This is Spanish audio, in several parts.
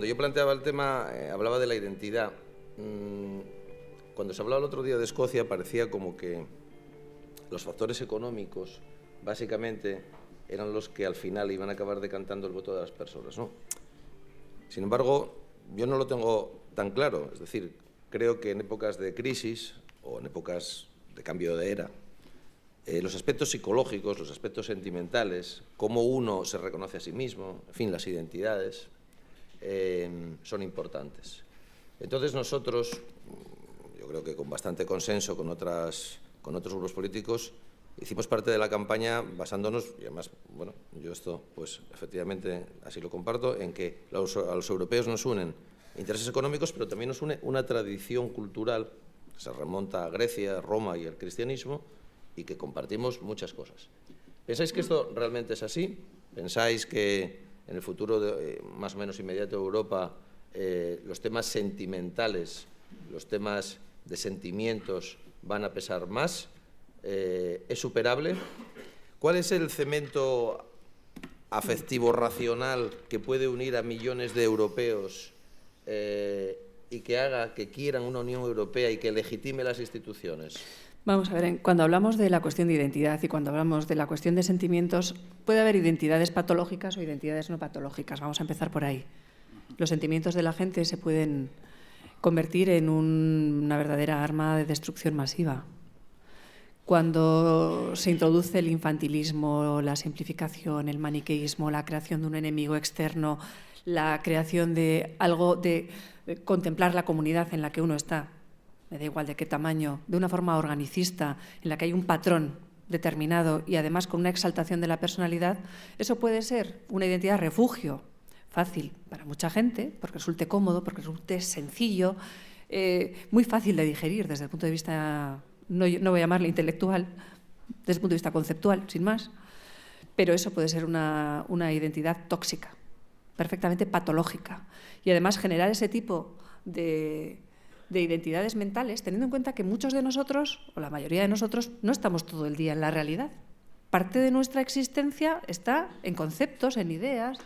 cuando yo planteaba el tema, hablaba de la identidad. Cuando se hablaba el otro día de Escocia, parecía como que los factores económicos, básicamente, eran los que al final iban a acabar decantando el voto de las personas, ¿no? Sin embargo, yo no lo tengo tan claro. Es decir, creo que en épocas de crisis o en épocas de cambio de era, los aspectos psicológicos, los aspectos sentimentales, cómo uno se reconoce a sí mismo, en fin, las identidades, son importantes. Entonces nosotros, yo creo que con bastante consenso con otros grupos políticos, hicimos parte de la campaña basándonos, y además, bueno, yo esto, pues efectivamente así lo comparto, en que a los europeos nos unen intereses económicos, pero también nos une una tradición cultural que se remonta a Grecia, Roma y al cristianismo, y que compartimos muchas cosas. ¿Pensáis que esto realmente es así? ¿Pensáis que en el futuro más o menos inmediato de Europa los temas sentimentales, los temas de sentimientos van a pesar más? ¿Es superable? ¿Cuál es el cemento afectivo racional que puede unir a millones de europeos y que haga que quieran una Unión Europea y que legitime las instituciones? Vamos a ver, cuando hablamos de la cuestión de identidad y cuando hablamos de la cuestión de sentimientos, puede haber identidades patológicas o identidades no patológicas. Vamos a empezar por ahí. Los sentimientos de la gente se pueden convertir en una verdadera arma de destrucción masiva. Cuando se introduce el infantilismo, la simplificación, el maniqueísmo, la creación de un enemigo externo, la creación de algo de contemplar la comunidad en la que uno está, me da igual de qué tamaño, de una forma organicista, en la que hay un patrón determinado y además con una exaltación de la personalidad, eso puede ser una identidad refugio, fácil para mucha gente, porque resulte cómodo, porque resulte sencillo, muy fácil de digerir desde el punto de vista, no voy a llamarle intelectual, desde el punto de vista conceptual, sin más, pero eso puede ser una identidad tóxica, perfectamente patológica, y además generar ese tipo de identidades mentales, teniendo en cuenta que muchos de nosotros, o la mayoría de nosotros, no estamos todo el día en la realidad. Parte de nuestra existencia está en conceptos, en ideas,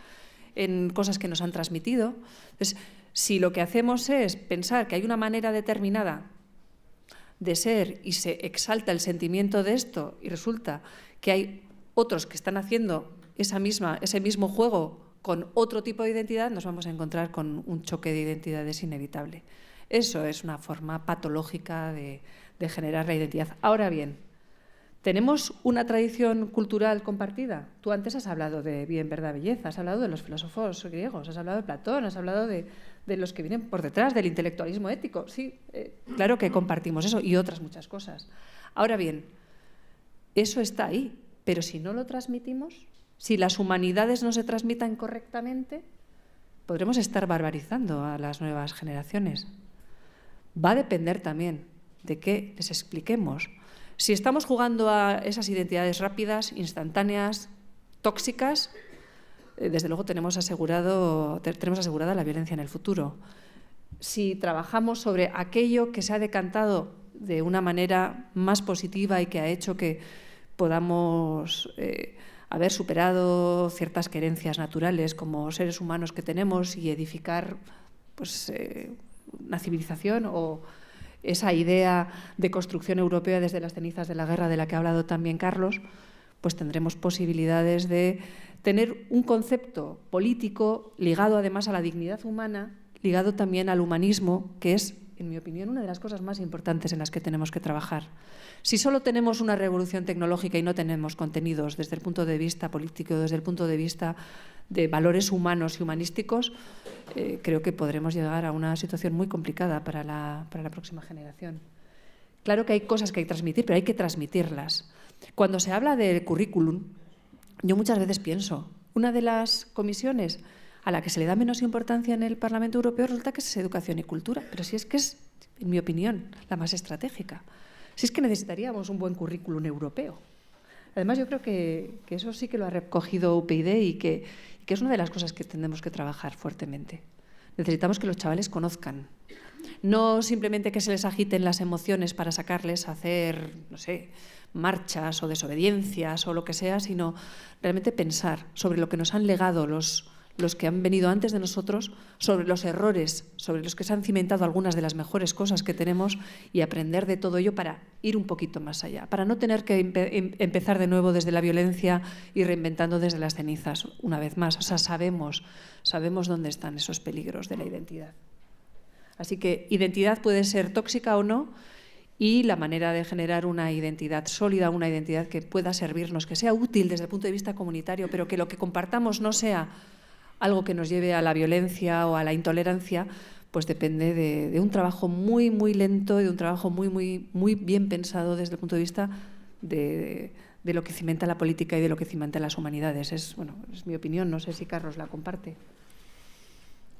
en cosas que nos han transmitido. Entonces, si lo que hacemos es pensar que hay una manera determinada de ser y se exalta el sentimiento de esto y resulta que hay otros que están haciendo ese mismo juego con otro tipo de identidad, nos vamos a encontrar con un choque de identidades inevitable. Eso es una forma patológica de generar la identidad. Ahora bien, ¿tenemos una tradición cultural compartida? Tú antes has hablado de Bien, Verdad, Belleza, has hablado de los filósofos griegos, has hablado de Platón, has hablado de los que vienen por detrás, del intelectualismo ético. Sí, claro que compartimos eso y otras muchas cosas. Ahora bien, eso está ahí, pero si no lo transmitimos, si las humanidades no se transmitan correctamente, podremos estar barbarizando a las nuevas generaciones. Va a depender también de que les expliquemos. Si estamos jugando a esas identidades rápidas, instantáneas, tóxicas, desde luego tenemos asegurada la violencia en el futuro. Si trabajamos sobre aquello que se ha decantado de una manera más positiva y que ha hecho que podamos haber superado ciertas querencias naturales como seres humanos que tenemos y edificar pues, una civilización o esa idea de construcción europea desde las cenizas de la guerra de la que ha hablado también Carlos, pues tendremos posibilidades de tener un concepto político ligado además a la dignidad humana, ligado también al humanismo, que es, en mi opinión, una de las cosas más importantes en las que tenemos que trabajar. Si solo tenemos una revolución tecnológica y no tenemos contenidos desde el punto de vista político, desde el punto de vista de valores humanos y humanísticos, creo que podremos llegar a una situación muy complicada para la próxima generación. Claro que hay cosas que hay que transmitir, pero hay que transmitirlas. Cuando se habla del currículum, yo muchas veces pienso, una de las comisiones a la que se le da menos importancia en el Parlamento Europeo resulta que es educación y cultura, pero si es que es, en mi opinión, la más estratégica. Si es que necesitaríamos un buen currículum europeo. Además, yo creo que eso sí que lo ha recogido UPyD y que es una de las cosas que tenemos que trabajar fuertemente. Necesitamos que los chavales conozcan. No simplemente que se les agiten las emociones para sacarles a hacer, no sé, marchas o desobediencias o lo que sea, sino realmente pensar sobre lo que nos han legado los los que han venido antes de nosotros, sobre los errores, sobre los que se han cimentado algunas de las mejores cosas que tenemos y aprender de todo ello para ir un poquito más allá, para no tener que empezar de nuevo desde la violencia y reinventando desde las cenizas una vez más. O sea, sabemos dónde están esos peligros de la identidad. Así que identidad puede ser tóxica o no, y la manera de generar una identidad sólida, una identidad que pueda servirnos, que sea útil desde el punto de vista comunitario, pero que lo que compartamos no sea algo que nos lleve a la violencia o a la intolerancia, pues depende de un trabajo muy, muy lento y de un trabajo muy, muy, muy bien pensado desde el punto de vista de lo que cimenta la política y de lo que cimenta las humanidades. Es mi opinión, no sé si Carlos la comparte.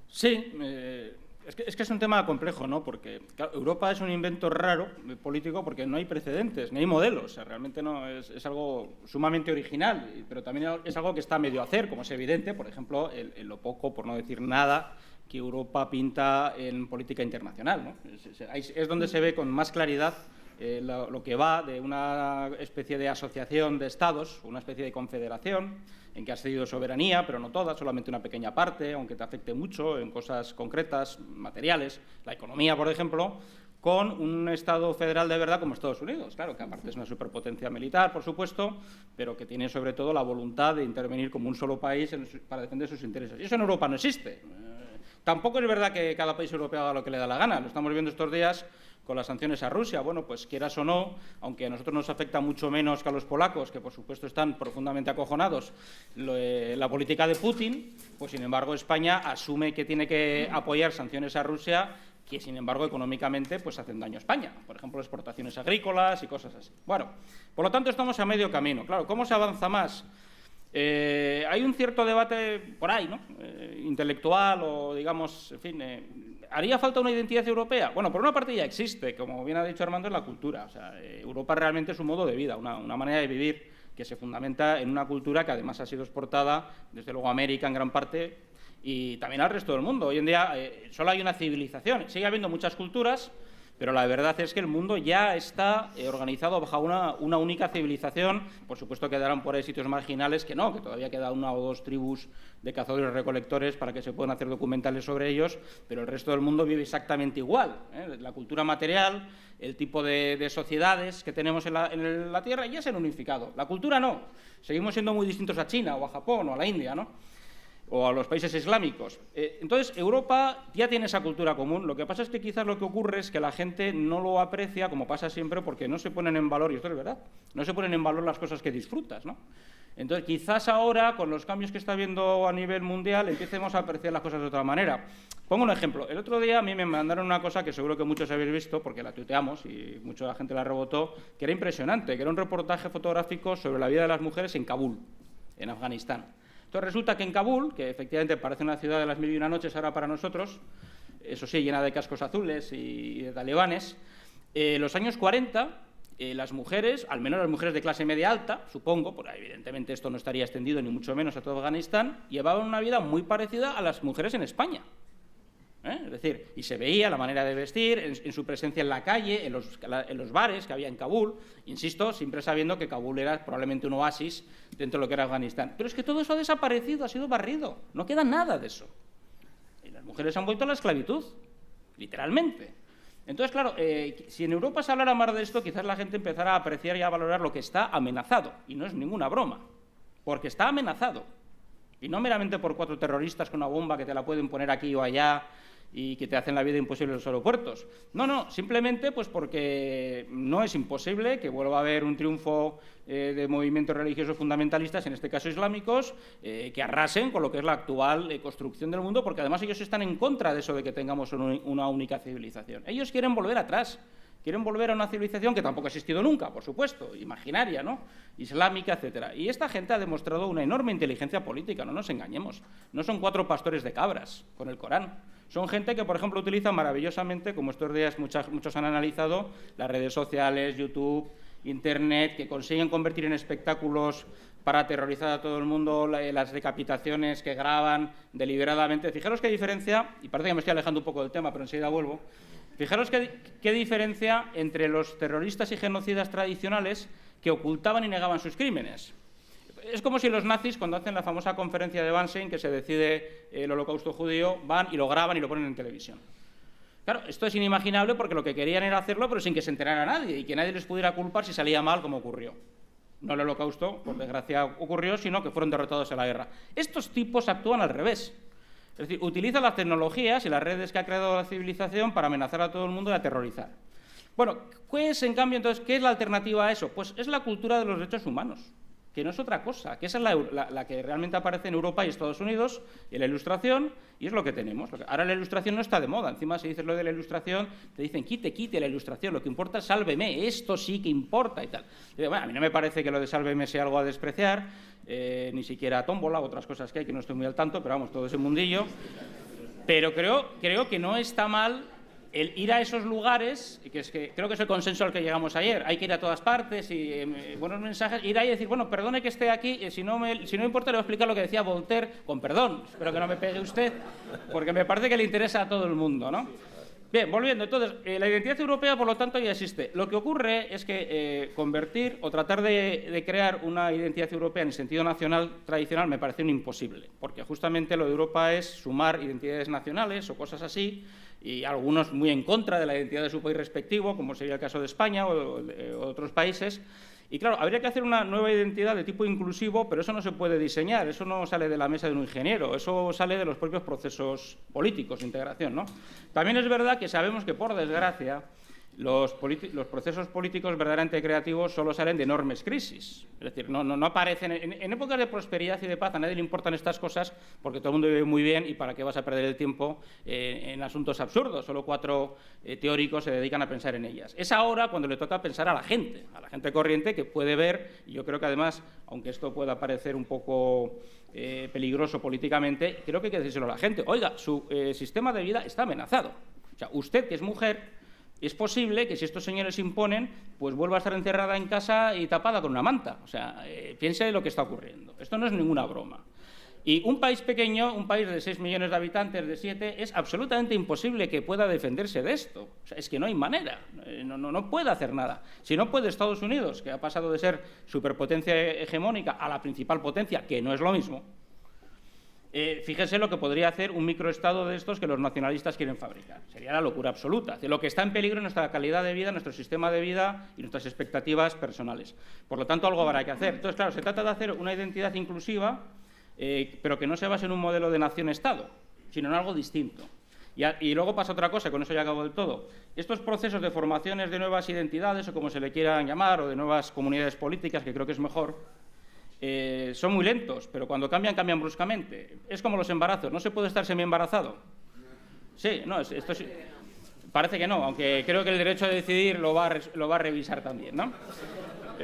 Sí, es que es un tema complejo, ¿no? Porque claro, Europa es un invento raro político porque no hay precedentes, ni hay modelos. O sea, realmente no es algo sumamente original, pero también es algo que está medio a hacer, como es evidente, por ejemplo, en lo poco, por no decir nada, que Europa pinta en política internacional, ¿no? Es donde se ve con más claridad lo que va de una especie de asociación de estados, una especie de confederación, en que has cedido soberanía, pero no toda, solamente una pequeña parte, aunque te afecte mucho en cosas concretas, materiales, la economía, por ejemplo, con un Estado federal de verdad como Estados Unidos, claro, que aparte es una superpotencia militar, por supuesto, pero que tiene sobre todo la voluntad de intervenir como un solo país para defender sus intereses. Y eso en Europa no existe. Tampoco es verdad que cada país europeo haga lo que le da la gana. Lo estamos viendo estos días con las sanciones a Rusia. Bueno, pues quieras o no, aunque a nosotros nos afecta mucho menos que a los polacos, que por supuesto están profundamente acojonados, la política de Putin, pues sin embargo España asume que tiene que apoyar sanciones a Rusia que, sin embargo, económicamente pues hacen daño a España. Por ejemplo, exportaciones agrícolas y cosas así. Bueno, por lo tanto, estamos a medio camino. Claro, ¿cómo se avanza más? Hay un cierto debate por ahí, ¿no? Intelectual o, digamos, en fin, ¿haría falta una identidad europea? Bueno, por una parte ya existe, como bien ha dicho Armando, en la cultura. O sea, Europa realmente es un modo de vida, una manera de vivir que se fundamenta en una cultura que además ha sido exportada, desde luego a América en gran parte, y también al resto del mundo. Hoy en día solo hay una civilización, sigue habiendo muchas culturas, pero la verdad es que el mundo ya está organizado bajo una única civilización. Por supuesto quedarán por ahí sitios marginales que no, que todavía queda una o dos tribus de cazadores y recolectores para que se puedan hacer documentales sobre ellos, pero el resto del mundo vive exactamente igual. La cultura material, el tipo de sociedades que tenemos en la Tierra ya se han unificado. La cultura no. Seguimos siendo muy distintos a China o a Japón o a la India, ¿no? O a los países islámicos. Entonces, Europa ya tiene esa cultura común. Lo que pasa es que quizás lo que ocurre es que la gente no lo aprecia, como pasa siempre, porque no se ponen en valor, y esto es verdad, no se ponen en valor las cosas que disfrutas, ¿no? Entonces, quizás ahora, con los cambios que está habiendo a nivel mundial, empecemos a apreciar las cosas de otra manera. Pongo un ejemplo. El otro día a mí me mandaron una cosa que seguro que muchos habéis visto, porque la tuiteamos y mucha gente la rebotó, que era impresionante, que era un reportaje fotográfico sobre la vida de las mujeres en Kabul, en Afganistán. Entonces resulta que en Kabul, que efectivamente parece una ciudad de las mil y una noches ahora para nosotros, eso sí, llena de cascos azules y de talibanes, los años 40, las mujeres, al menos las mujeres de clase media alta, supongo, porque evidentemente esto no estaría extendido ni mucho menos a todo Afganistán, llevaban una vida muy parecida a las mujeres en España. Es decir, y se veía la manera de vestir, en su presencia en la calle, en los bares que había en Kabul, insisto, siempre sabiendo que Kabul era probablemente un oasis dentro de lo que era Afganistán. Pero es que todo eso ha desaparecido, ha sido barrido, no queda nada de eso. Y las mujeres han vuelto a la esclavitud, literalmente. Entonces, claro, si en Europa se hablara más de esto, quizás la gente empezara a apreciar y a valorar lo que está amenazado, y no es ninguna broma, porque está amenazado. Y no meramente por 4 terroristas con una bomba que te la pueden poner aquí o allá y que te hacen la vida imposible en los aeropuertos. No, simplemente pues porque no es imposible que vuelva a haber un triunfo de movimientos religiosos fundamentalistas, en este caso islámicos, que arrasen con lo que es la actual construcción del mundo, porque además ellos están en contra de eso de que tengamos una única civilización. Ellos quieren volver atrás. Quieren volver a una civilización que tampoco ha existido nunca, por supuesto, imaginaria, ¿no? Islámica, etcétera. Y esta gente ha demostrado una enorme inteligencia política, no nos engañemos. No son 4 pastores de cabras con el Corán. Son gente que, por ejemplo, utiliza maravillosamente, como estos días muchos han analizado, las redes sociales, YouTube, Internet, que consiguen convertir en espectáculos para aterrorizar a todo el mundo, las decapitaciones que graban deliberadamente. Fijaros qué diferencia, y parece que me estoy alejando un poco del tema, pero enseguida vuelvo. Fijaros qué diferencia entre los terroristas y genocidas tradicionales que ocultaban y negaban sus crímenes. Es como si los nazis, cuando hacen la famosa conferencia de Wannsee, que se decide el holocausto judío, van y lo graban y lo ponen en televisión. Claro, esto es inimaginable porque lo que querían era hacerlo, pero sin que se enterara nadie y que nadie les pudiera culpar si salía mal, como ocurrió. No el holocausto, por desgracia, ocurrió, sino que fueron derrotados en la guerra. Estos tipos actúan al revés. Es decir, utilizan las tecnologías y las redes que ha creado la civilización para amenazar a todo el mundo y aterrorizar. Bueno, ¿qué es, en cambio, entonces, qué es la alternativa a eso? Pues es la cultura de los derechos humanos, que no es otra cosa, que esa es la que realmente aparece en Europa y Estados Unidos, y en la Ilustración, y es lo que tenemos. Ahora la Ilustración no está de moda, encima si dices lo de la Ilustración, te dicen, quite la Ilustración, lo que importa es sálveme, esto sí que importa y tal. Y bueno, a mí no me parece que lo de sálveme sea algo a despreciar, ni siquiera tómbola, otras cosas que hay, que no estoy muy al tanto, pero vamos, todo ese mundillo. Pero creo que no está mal el ir a esos lugares, que creo que es el consenso al que llegamos ayer, hay que ir a todas partes y buenos mensajes, ir ahí y decir, bueno, perdone que esté aquí, si no importa le voy a explicar lo que decía Voltaire, con perdón, espero que no me pegue usted, porque me parece que le interesa a todo el mundo, ¿no? Bien, volviendo, entonces, la identidad europea, por lo tanto, ya existe. Lo que ocurre es que convertir o tratar de crear una identidad europea en el sentido nacional tradicional me parece un imposible, porque justamente lo de Europa es sumar identidades nacionales o cosas así, y algunos muy en contra de la identidad de su país respectivo, como sería el caso de España o otros países. Y claro, habría que hacer una nueva identidad de tipo inclusivo, pero eso no se puede diseñar, eso no sale de la mesa de un ingeniero, eso sale de los propios procesos políticos de integración, ¿no? También es verdad que sabemos que, por desgracia, los procesos políticos verdaderamente creativos solo salen de enormes crisis. Es decir, no aparecen. En épocas de prosperidad y de paz a nadie le importan estas cosas porque todo el mundo vive muy bien y para qué vas a perder el tiempo en asuntos absurdos. Solo 4 teóricos se dedican a pensar en ellas. Es ahora cuando le toca pensar a la gente corriente que puede ver, y yo creo que además, aunque esto pueda parecer un poco peligroso políticamente, creo que hay que decírselo a la gente. Oiga, su sistema de vida está amenazado. O sea, usted, que es mujer, es posible que si estos señores imponen, pues vuelva a estar encerrada en casa y tapada con una manta. O sea, piense lo que está ocurriendo. Esto no es ninguna broma. Y un país pequeño, un país de 6 millones de habitantes, de 7, es absolutamente imposible que pueda defenderse de esto. O sea, es que no hay manera, no puede hacer nada. Si no puede Estados Unidos, que ha pasado de ser superpotencia hegemónica a la principal potencia, que no es lo mismo, fíjese lo que podría hacer un microestado de estos que los nacionalistas quieren fabricar. Sería la locura absoluta. Lo que está en peligro es nuestra calidad de vida, nuestro sistema de vida y nuestras expectativas personales. Por lo tanto, algo habrá que hacer. Entonces, claro, se trata de hacer una identidad inclusiva, pero que no se base en un modelo de nación-estado, sino en algo distinto. Y luego pasa otra cosa, con eso ya acabo del todo. Estos procesos de formaciones de nuevas identidades, o como se le quieran llamar, o de nuevas comunidades políticas, que creo que es mejor, son muy lentos, pero cuando cambian, cambian bruscamente. Es como los embarazos, ¿no se puede estar semi-embarazado? Sí, no, esto sí, parece que no, aunque creo que el derecho a decidir lo va a revisar también, ¿no?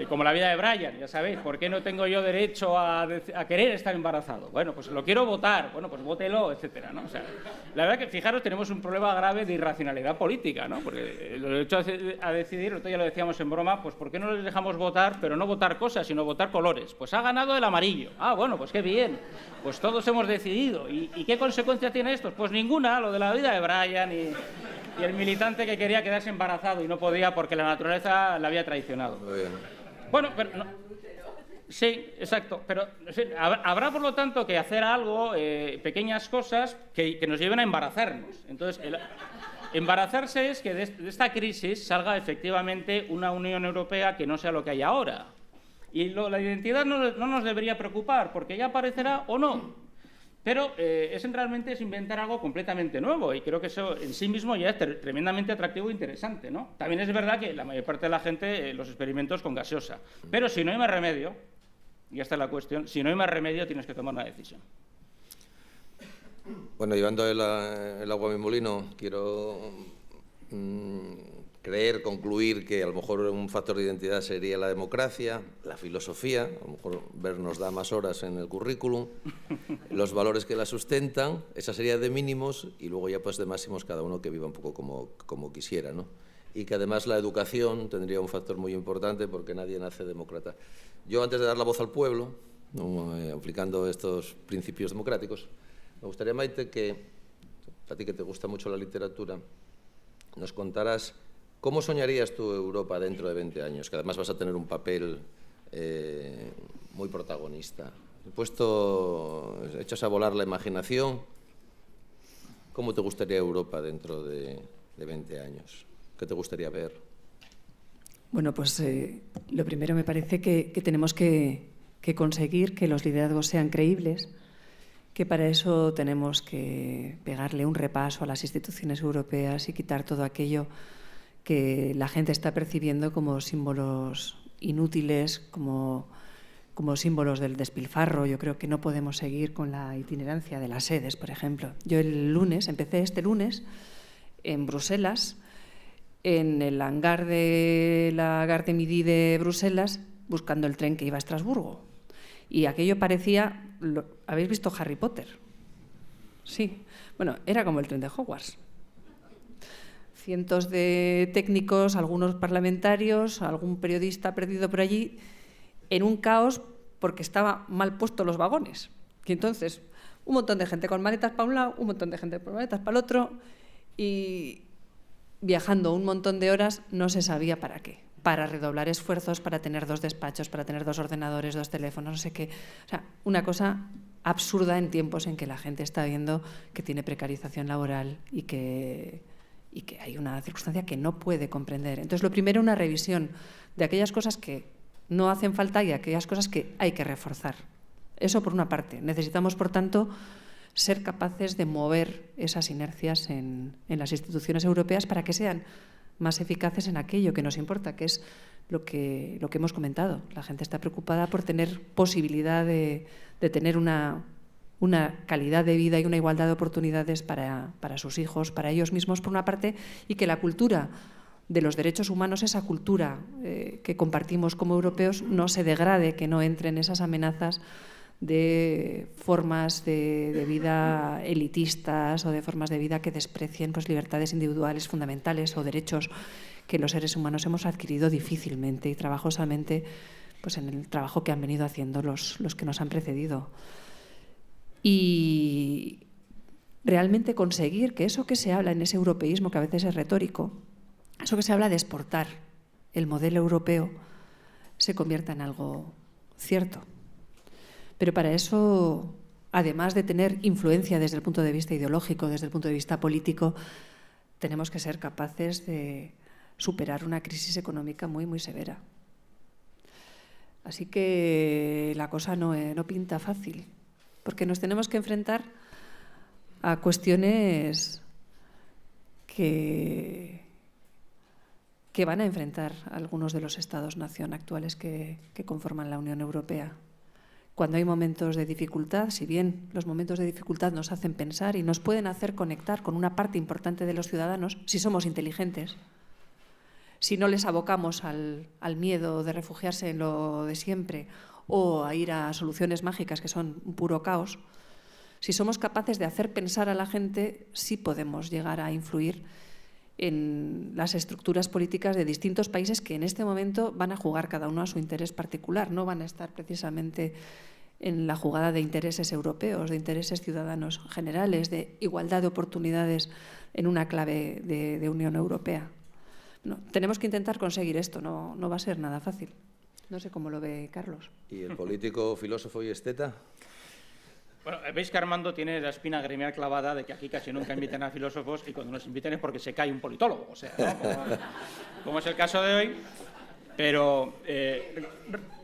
Como la vida de Brian, ya sabéis, ¿por qué no tengo yo derecho a querer estar embarazado? Bueno, pues lo quiero votar, bueno, pues vótelo, etcétera, ¿no? O sea, la verdad que, fijaros, tenemos un problema grave de irracionalidad política, ¿no? Porque el derecho a decidir, nosotros ya lo decíamos en broma, pues ¿por qué no les dejamos votar, pero no votar cosas, sino votar colores? Pues ha ganado el amarillo. Ah, bueno, pues qué bien, pues todos hemos decidido. ¿Y qué consecuencia tiene esto? Pues ninguna, lo de la vida de Brian y el militante que quería quedarse embarazado y no podía porque la naturaleza le había traicionado. Muy bien. Bueno, pero no. Sí, exacto. Pero habrá, por lo tanto, que hacer algo, pequeñas cosas que nos lleven a embarazarnos. Entonces, embarazarse es que de esta crisis salga efectivamente una Unión Europea que no sea lo que hay ahora. Y la identidad no nos debería preocupar, porque ya aparecerá o no. Pero realmente es inventar algo completamente nuevo, y creo que eso en sí mismo ya es tremendamente atractivo e interesante, ¿no? También es verdad que la mayor parte de la gente los experimentos con gaseosa. Pero si no hay más remedio, y esta es la cuestión, si no hay más remedio tienes que tomar una decisión. Bueno, llevando el agua a mi molino, quiero concluir que a lo mejor un factor de identidad sería la democracia, la filosofía, a lo mejor nos da más horas en el currículum, los valores que la sustentan, esa sería de mínimos, y luego ya pues de máximos cada uno que viva un poco como quisiera, ¿no? Y que además la educación tendría un factor muy importante porque nadie nace demócrata. Yo, antes de dar la voz al pueblo, aplicando estos principios democráticos, me gustaría, Maite, que a ti que te gusta mucho la literatura, nos contarás ¿cómo soñarías tú Europa dentro de 20 años? Que además vas a tener un papel muy protagonista. He puesto, echas a volar la imaginación. ¿Cómo te gustaría Europa dentro de 20 años? ¿Qué te gustaría ver? Bueno, pues lo primero me parece que tenemos que conseguir que los liderazgos sean creíbles, que para eso tenemos que pegarle un repaso a las instituciones europeas y quitar todo aquello que la gente está percibiendo como símbolos inútiles, como símbolos del despilfarro. Yo creo que no podemos seguir con la itinerancia de las sedes, por ejemplo. Yo empecé este lunes en Bruselas, en el hangar de la Gare de Midi de Bruselas, buscando el tren que iba a Estrasburgo. Y aquello parecía... ¿Habéis visto Harry Potter? Sí. Bueno, era como el tren de Hogwarts. Cientos de técnicos, algunos parlamentarios, algún periodista perdido por allí, en un caos porque estaban mal puestos los vagones. Y entonces, un montón de gente con maletas para un lado, un montón de gente con maletas para el otro, y viajando un montón de horas, no se sabía para qué. Para redoblar esfuerzos, para tener 2 despachos, para tener 2 ordenadores, 2 teléfonos, no sé qué. O sea, una cosa absurda en tiempos en que la gente está viendo que tiene precarización laboral y que hay una circunstancia que no puede comprender. Entonces, lo primero, una revisión de aquellas cosas que no hacen falta y aquellas cosas que hay que reforzar. Eso por una parte. Necesitamos, por tanto, ser capaces de mover esas inercias en las instituciones europeas para que sean más eficaces en aquello que nos importa, que es lo que hemos comentado. La gente está preocupada por tener posibilidad de tener una calidad de vida y una igualdad de oportunidades para sus hijos, para ellos mismos, por una parte, y que la cultura de los derechos humanos, esa cultura que compartimos como europeos, no se degrade, que no entren esas amenazas de formas de vida elitistas o de formas de vida que desprecien pues, libertades individuales fundamentales o derechos que los seres humanos hemos adquirido difícilmente y trabajosamente pues, en el trabajo que han venido haciendo los que nos han precedido. Y realmente conseguir que eso que se habla en ese europeísmo, que a veces es retórico, eso que se habla de exportar el modelo europeo, se convierta en algo cierto. Pero para eso, además de tener influencia desde el punto de vista ideológico, desde el punto de vista político, tenemos que ser capaces de superar una crisis económica muy, muy severa. Así que la cosa no pinta fácil, porque nos tenemos que enfrentar a cuestiones que van a enfrentar algunos de los Estados-nación actuales que conforman la Unión Europea. Cuando hay momentos de dificultad, si bien los momentos de dificultad nos hacen pensar y nos pueden hacer conectar con una parte importante de los ciudadanos, si somos inteligentes, si no les abocamos al miedo de refugiarse en lo de siempre o a ir a soluciones mágicas que son un puro caos, si somos capaces de hacer pensar a la gente, sí podemos llegar a influir en las estructuras políticas de distintos países que en este momento van a jugar cada uno a su interés particular, no van a estar precisamente en la jugada de intereses europeos, de intereses ciudadanos generales, de igualdad de oportunidades en una clave de Unión Europea. No, tenemos que intentar conseguir esto, no va a ser nada fácil. No sé cómo lo ve Carlos. ¿Y el político, filósofo y esteta? Bueno, veis que Armando tiene la espina gremial clavada de que aquí casi nunca invitan a filósofos y cuando nos inviten es porque se cae un politólogo, o sea, ¿no? como es el caso de hoy. Pero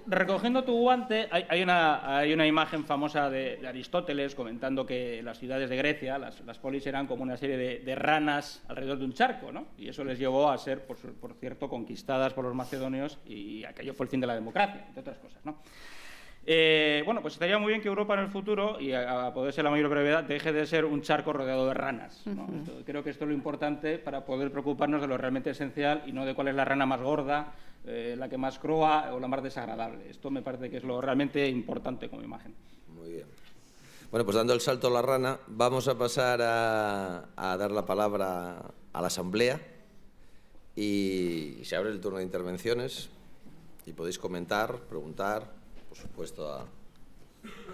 recogiendo tu guante, hay una imagen famosa de Aristóteles comentando que las ciudades de Grecia, las polis, eran como una serie de ranas alrededor de un charco, ¿no? Y eso les llevó a ser, por cierto, conquistadas por los macedonios y aquello fue el fin de la democracia, entre otras cosas, ¿no? Bueno, pues estaría muy bien que Europa en el futuro, y a poder ser la mayor brevedad, deje de ser un charco rodeado de ranas, ¿no? Creo que esto es lo importante para poder preocuparnos de lo realmente esencial y no de cuál es la rana más gorda, la que más croa o la más desagradable. Esto me parece que es lo realmente importante como imagen. Muy bien. Bueno, pues dando el salto a la rana, vamos a pasar a dar la palabra a la Asamblea y se abre el turno de intervenciones y podéis comentar, preguntar, por supuesto, a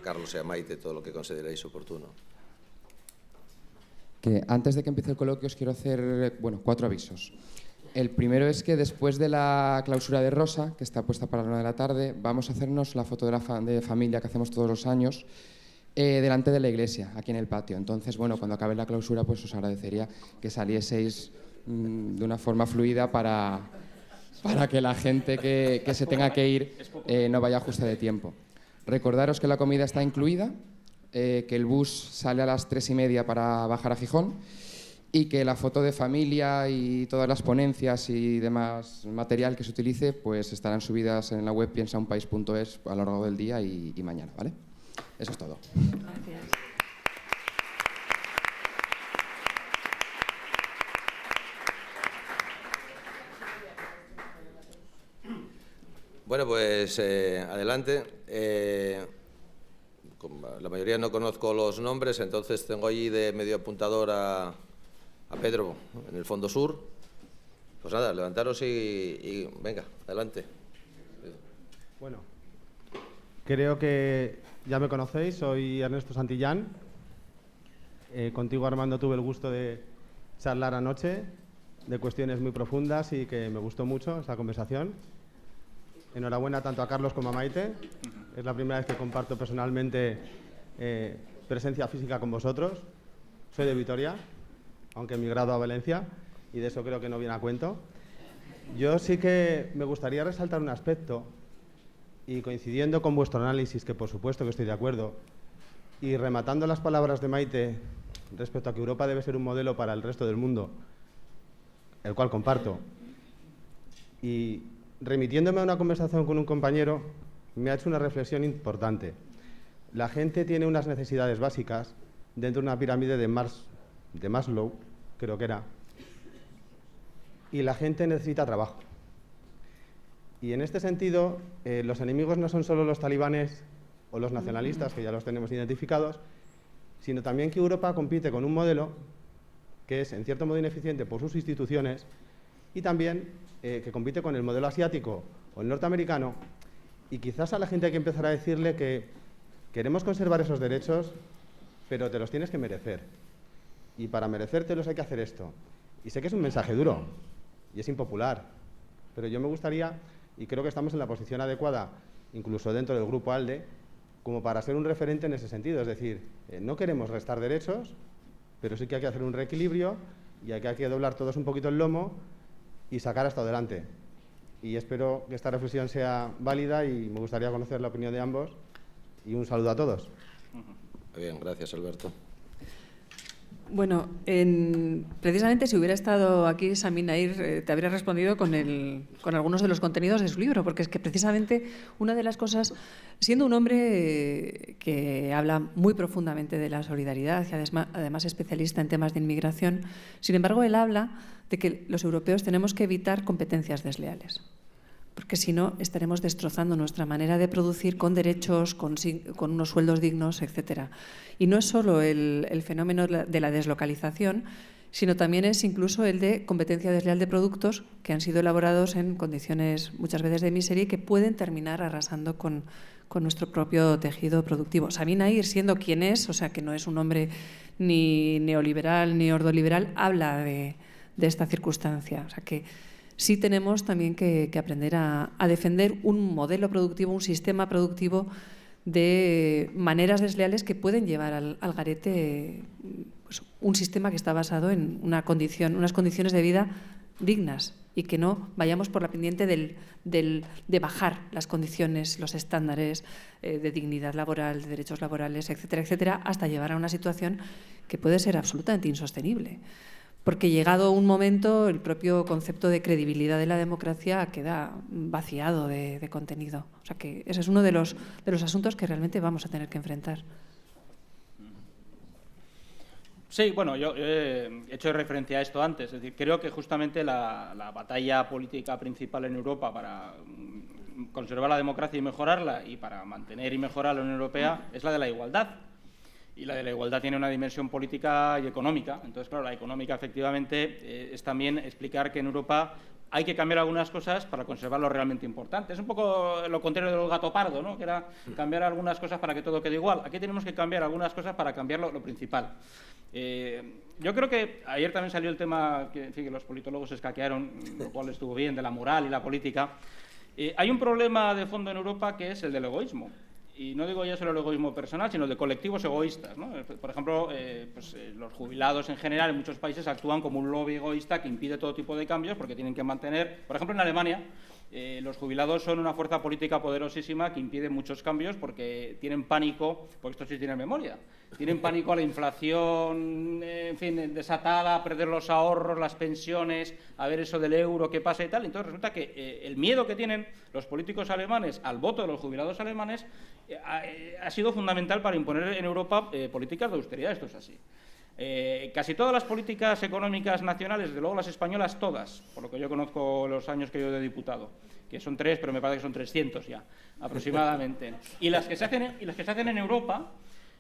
Carlos y a Maite todo lo que consideréis oportuno. Que antes de que empiece el coloquio os quiero hacer 4 avisos. El primero es que después de la clausura de Rosa, que está puesta para la 1 de la tarde, vamos a hacernos la foto de familia que hacemos todos los años delante de la iglesia, aquí en el patio. Entonces, bueno, cuando acabe la clausura, pues os agradecería que salieseis de una forma fluida para que la gente que se tenga que ir no vaya justa de tiempo. Recordaros que la comida está incluida, que el bus sale a las 3:30 para bajar a Gijón y que la foto de familia y todas las ponencias y demás material que se utilice pues estarán subidas en la web piensaunpaís.es a lo largo del día y mañana, ¿vale? Eso es todo. Gracias. Bueno, pues adelante. La mayoría no conozco los nombres, entonces tengo allí de medio apuntador a Pedro, en el fondo sur. Pues nada, levantaros y venga, adelante. Bueno, creo que ya me conocéis, soy Ernesto Santillán. Contigo, Armando, tuve el gusto de charlar anoche de cuestiones muy profundas y que me gustó mucho esa conversación. Enhorabuena tanto a Carlos como a Maite. Es la primera vez que comparto personalmente presencia física con vosotros. Soy de Vitoria, aunque he emigrado a Valencia, y de eso creo que no viene a cuento. Yo sí que me gustaría resaltar un aspecto, y coincidiendo con vuestro análisis, que por supuesto que estoy de acuerdo, y rematando las palabras de Maite respecto a que Europa debe ser un modelo para el resto del mundo, el cual comparto, y remitiéndome a una conversación con un compañero, me ha hecho una reflexión importante. La gente tiene unas necesidades básicas dentro de una pirámide de Maslow, creo que era, y la gente necesita trabajo. Y en este sentido, los enemigos no son solo los talibanes o los nacionalistas, que ya los tenemos identificados, sino también que Europa compite con un modelo que es, en cierto modo, ineficiente por sus instituciones y también que compite con el modelo asiático o el norteamericano, y quizás a la gente hay que empezar a decirle que queremos conservar esos derechos, pero te los tienes que merecer. Y para merecértelos hay que hacer esto. Y sé que es un mensaje duro y es impopular, pero yo me gustaría, y creo que estamos en la posición adecuada, incluso dentro del Grupo ALDE, como para ser un referente en ese sentido. Es decir, no queremos restar derechos, pero sí que hay que hacer un reequilibrio y hay que doblar todos un poquito el lomo y sacar hasta adelante. Y espero que esta reflexión sea válida y me gustaría conocer la opinión de ambos. Y un saludo a todos. Muy bien, gracias, Alberto. Bueno, precisamente si hubiera estado aquí Sami Nair, te habría respondido con algunos de los contenidos de su libro, porque es que precisamente una de las cosas, siendo un hombre que habla muy profundamente de la solidaridad y además especialista en temas de inmigración, sin embargo él habla de que los europeos tenemos que evitar competencias desleales, porque si no estaremos destrozando nuestra manera de producir con derechos, con unos sueldos dignos, etc. Y no es solo el fenómeno de la deslocalización, sino también es incluso el de competencia desleal de productos que han sido elaborados en condiciones muchas veces de miseria y que pueden terminar arrasando con nuestro propio tejido productivo. Sami Nair, siendo quien es, o sea que no es un hombre ni neoliberal ni ordoliberal, habla de esta circunstancia. O sea que sí tenemos también que aprender a defender un modelo productivo, un sistema productivo de maneras desleales que pueden llevar al garete pues, un sistema que está basado en unas condiciones de vida dignas y que no vayamos por la pendiente de bajar las condiciones, los estándares de dignidad laboral, de derechos laborales, etcétera, etcétera, hasta llevar a una situación que puede ser absolutamente insostenible. Porque llegado un momento, el propio concepto de credibilidad de la democracia queda vaciado de contenido. O sea que ese es uno de los asuntos que realmente vamos a tener que enfrentar. Sí, bueno, yo he hecho referencia a esto antes. Es decir, creo que justamente la batalla política principal en Europa para conservar la democracia y mejorarla, y para mantener y mejorar la Unión Europea, es la de la igualdad. Y la de la igualdad tiene una dimensión política y económica. Entonces, claro, la económica efectivamente es también explicar que en Europa hay que cambiar algunas cosas para conservar lo realmente importante. Es un poco lo contrario del gato pardo, ¿no? Que era cambiar algunas cosas para que todo quede igual. Aquí tenemos que cambiar algunas cosas para cambiar lo principal. yo creo que ayer también salió el tema que, en fin, que los politólogos escaquearon, lo cual estuvo bien, de la moral y la política. Hay un problema de fondo en Europa que es el del egoísmo. Y no digo ya solo el egoísmo personal, sino de colectivos egoístas, ¿no? Por ejemplo, los jubilados en general en muchos países actúan como un lobby egoísta que impide todo tipo de cambios porque tienen que mantener... Por ejemplo, en Alemania, los jubilados son una fuerza política poderosísima que impide muchos cambios porque tienen pánico, porque esto sí tiene memoria, tienen pánico a la inflación, en fin, desatada, a perder los ahorros, las pensiones, a ver eso del euro, qué pasa y tal. Entonces resulta que el miedo que tienen los políticos alemanes al voto de los jubilados alemanes ha sido fundamental para imponer en Europa políticas de austeridad. Esto es así. Casi todas las políticas económicas nacionales, desde luego las españolas todas, por lo que yo conozco los años que yo de diputado, que son 3, pero me parece que son 300 ya, aproximadamente, y las que se hacen en Europa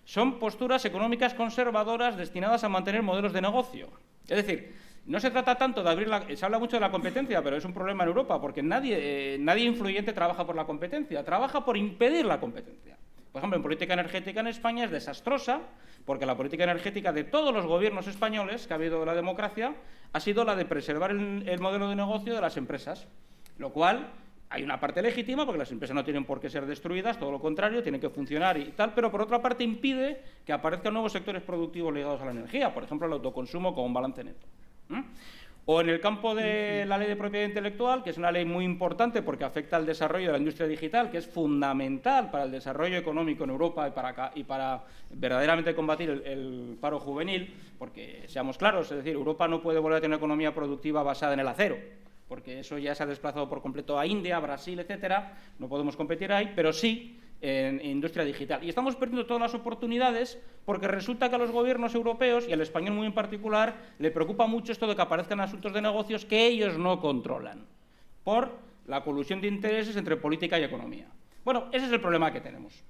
son posturas económicas conservadoras destinadas a mantener modelos de negocio. Es decir, no se trata tanto de abrir se habla mucho de la competencia, pero es un problema en Europa, porque nadie influyente trabaja por la competencia, trabaja por impedir la competencia. Por ejemplo, en política energética en España es desastrosa, porque la política energética de todos los gobiernos españoles que ha habido de la democracia ha sido la de preservar el modelo de negocio de las empresas, lo cual hay una parte legítima, porque las empresas no tienen por qué ser destruidas, todo lo contrario, tienen que funcionar y tal, pero por otra parte impide que aparezcan nuevos sectores productivos ligados a la energía, por ejemplo, el autoconsumo con un balance neto. O en el campo de la ley de propiedad intelectual, que es una ley muy importante porque afecta al desarrollo de la industria digital, que es fundamental para el desarrollo económico en Europa y para verdaderamente combatir el paro juvenil, porque seamos claros, es decir, Europa no puede volver a tener una economía productiva basada en el acero, porque eso ya se ha desplazado por completo a India, a Brasil, etcétera, no podemos competir ahí, pero sí en industria digital. Y estamos perdiendo todas las oportunidades porque resulta que a los gobiernos europeos, y al español muy en particular, le preocupa mucho esto de que aparezcan asuntos de negocios que ellos no controlan, por la colusión de intereses entre política y economía. Bueno, ese es el problema que tenemos.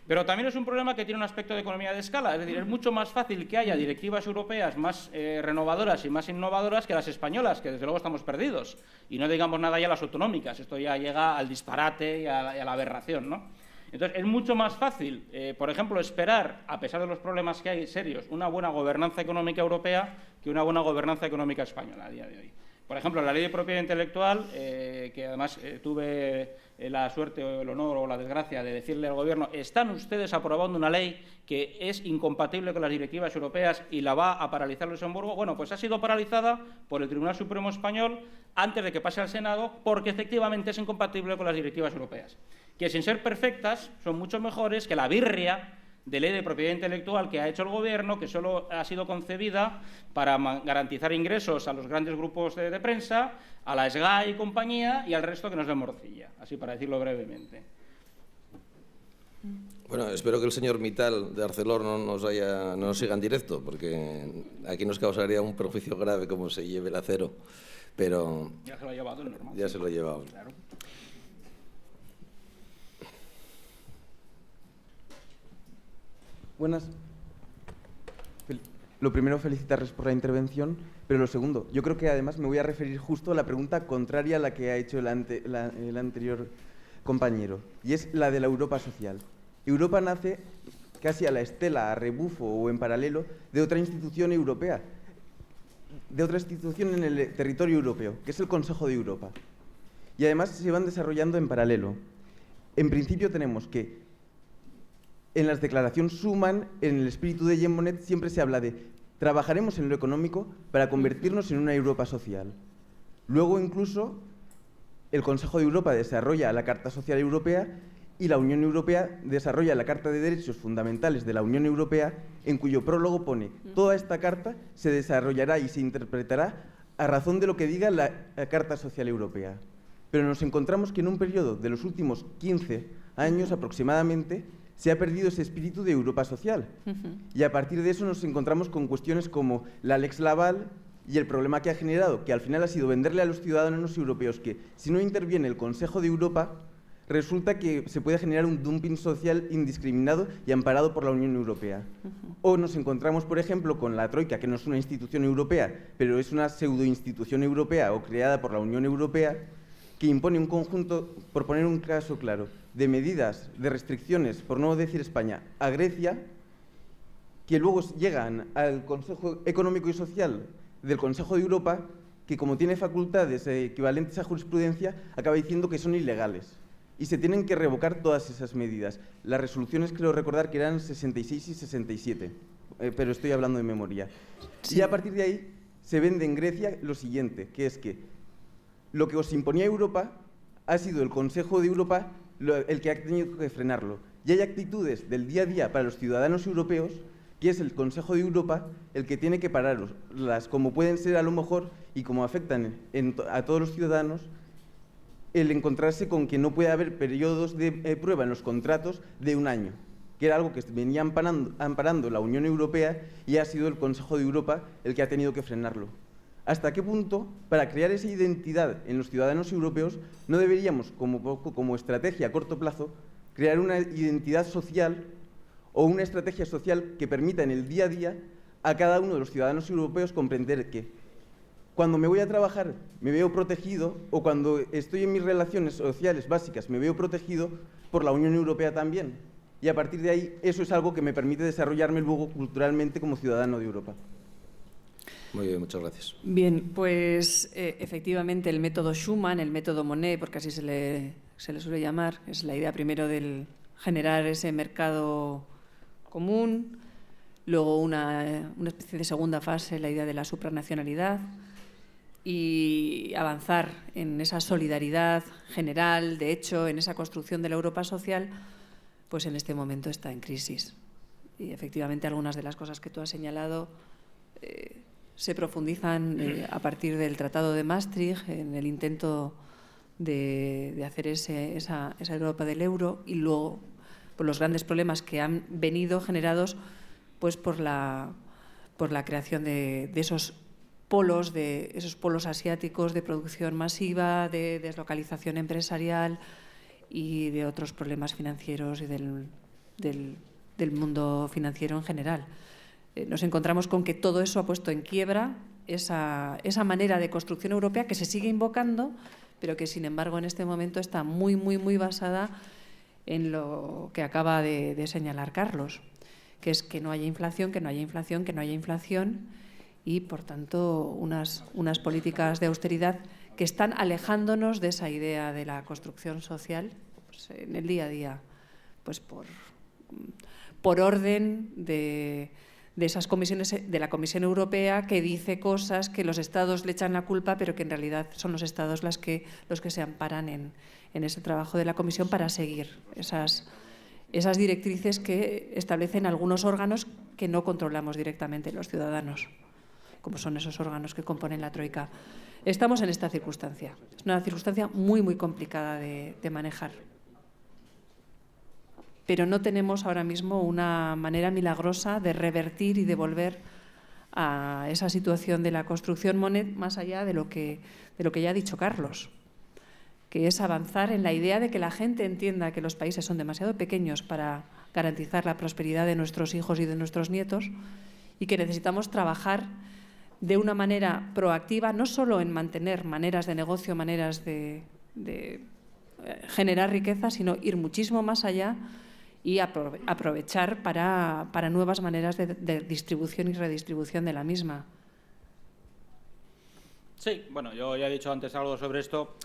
Pero también es un problema que tiene un aspecto de economía de escala, es decir, es mucho más fácil que haya directivas europeas más renovadoras y más innovadoras que las españolas, que desde luego estamos perdidos. Y no digamos nada ya las autonómicas, esto ya llega al disparate y a la aberración, ¿no? Entonces, es mucho más fácil, por ejemplo, esperar, a pesar de los problemas que hay serios, una buena gobernanza económica europea que una buena gobernanza económica española a día de hoy. Por ejemplo, la ley de propiedad intelectual, que además tuve la suerte o el honor o la desgracia de decirle al Gobierno, están ustedes aprobando una ley que es incompatible con las directivas europeas y la va a paralizar Luxemburgo. Bueno, pues ha sido paralizada por el Tribunal Supremo Español antes de que pase al Senado, porque efectivamente es incompatible con las directivas europeas, que sin ser perfectas son mucho mejores que la birria de ley de propiedad intelectual que ha hecho el Gobierno, que solo ha sido concebida para garantizar ingresos a los grandes grupos de prensa, a la SGAE y compañía, y al resto que nos dé morcilla, así para decirlo brevemente. Bueno, espero que el señor Mittal de Arcelor no nos siga en directo, porque aquí nos causaría un perjuicio grave como se lleve el acero, pero... Ya se lo ha llevado, es normal. Ya se lo ha llevado. Claro. Buenas. Lo primero, felicitarles por la intervención, pero lo segundo, yo creo que además me voy a referir justo a la pregunta contraria a la que ha hecho el anterior compañero, y es la de la Europa social. Europa nace casi a la estela, a rebufo o en paralelo de otra institución europea, de otra institución en el territorio europeo, que es el Consejo de Europa. Y además se van desarrollando en paralelo. En principio tenemos que en las declaraciones Schuman, en el espíritu de Jean Monnet, siempre se habla de trabajaremos en lo económico para convertirnos en una Europa social. Luego, incluso, el Consejo de Europa desarrolla la Carta Social Europea y la Unión Europea desarrolla la Carta de Derechos Fundamentales de la Unión Europea, en cuyo prólogo pone toda esta carta se desarrollará y se interpretará a razón de lo que diga la Carta Social Europea. Pero nos encontramos que en un periodo de los últimos 15 años aproximadamente se ha perdido ese espíritu de Europa social. Y a partir de eso nos encontramos con cuestiones como la Lex Laval y el problema que ha generado, que al final ha sido venderle a los ciudadanos europeos que si no interviene el Consejo de Europa, resulta que se puede generar un dumping social indiscriminado y amparado por la Unión Europea. O nos encontramos, por ejemplo, con la Troika, que no es una institución europea, pero es una pseudoinstitución europea o creada por la Unión Europea, que impone un conjunto, por poner un caso claro, de medidas, de restricciones, por no decir España, a Grecia, que luego llegan al Consejo Económico y Social del Consejo de Europa, que como tiene facultades equivalentes a jurisprudencia, acaba diciendo que son ilegales. Y se tienen que revocar todas esas medidas. Las resoluciones creo recordar que eran 66 y 67, pero estoy hablando de memoria. Sí. Y a partir de ahí se vende en Grecia lo siguiente, que es que lo que os imponía Europa ha sido el Consejo de Europa el que ha tenido que frenarlo. Y hay actitudes del día a día para los ciudadanos europeos que es el Consejo de Europa el que tiene que pararlas, como pueden ser a lo mejor, y como afectan a todos los ciudadanos, el encontrarse con que no puede haber periodos de prueba en los contratos de un año, que era algo que venía amparando la Unión Europea y ha sido el Consejo de Europa el que ha tenido que frenarlo. ¿Hasta qué punto, para crear esa identidad en los ciudadanos europeos, no deberíamos, como estrategia a corto plazo, crear una identidad social o una estrategia social que permita en el día a día a cada uno de los ciudadanos europeos comprender que cuando me voy a trabajar me veo protegido, o cuando estoy en mis relaciones sociales básicas me veo protegido por la Unión Europea también? Y a partir de ahí, eso es algo que me permite desarrollarme luego culturalmente como ciudadano de Europa. Muy bien, muchas gracias. Bien, pues efectivamente el método Schuman, el método Monnet, porque así se le suele llamar, es la idea primero del generar ese mercado común, luego una especie de segunda fase, la idea de la supranacionalidad, y avanzar en esa solidaridad general. De hecho, en esa construcción de la Europa social, pues en este momento está en crisis. Y efectivamente algunas de las cosas que tú has señalado se profundizan a partir del Tratado de Maastricht, en el intento de hacer esa Europa del euro, y luego por los grandes problemas que han venido generados pues por la creación de esos polos asiáticos de producción masiva, de deslocalización empresarial y de otros problemas financieros y del mundo financiero en general. Nos encontramos con que todo eso ha puesto en quiebra esa manera de construcción europea que se sigue invocando, pero que sin embargo en este momento está muy, muy, muy basada en lo que acaba de señalar Carlos, que es que no haya inflación, que no haya inflación, que no haya inflación, y por tanto unas políticas de austeridad que están alejándonos de esa idea de la construcción social pues, en el día a día, pues por orden de esas comisiones, de la Comisión Europea, que dice cosas que los Estados le echan la culpa, pero que en realidad son los Estados los que se amparan en ese trabajo de la Comisión para seguir esas directrices que establecen algunos órganos que no controlamos directamente los ciudadanos, como son esos órganos que componen la Troika. Estamos en esta circunstancia. Es una circunstancia muy, muy complicada de manejar. Pero no tenemos ahora mismo una manera milagrosa de revertir y de volver a esa situación de la construcción Monnet, más allá de lo que ya ha dicho Carlos, que es avanzar en la idea de que la gente entienda que los países son demasiado pequeños para garantizar la prosperidad de nuestros hijos y de nuestros nietos, y que necesitamos trabajar de una manera proactiva, no solo en mantener maneras de negocio, maneras de generar riqueza, sino ir muchísimo más allá y aprovechar para nuevas maneras de distribución y redistribución de la misma. Sí, bueno, yo ya he dicho antes algo sobre esto.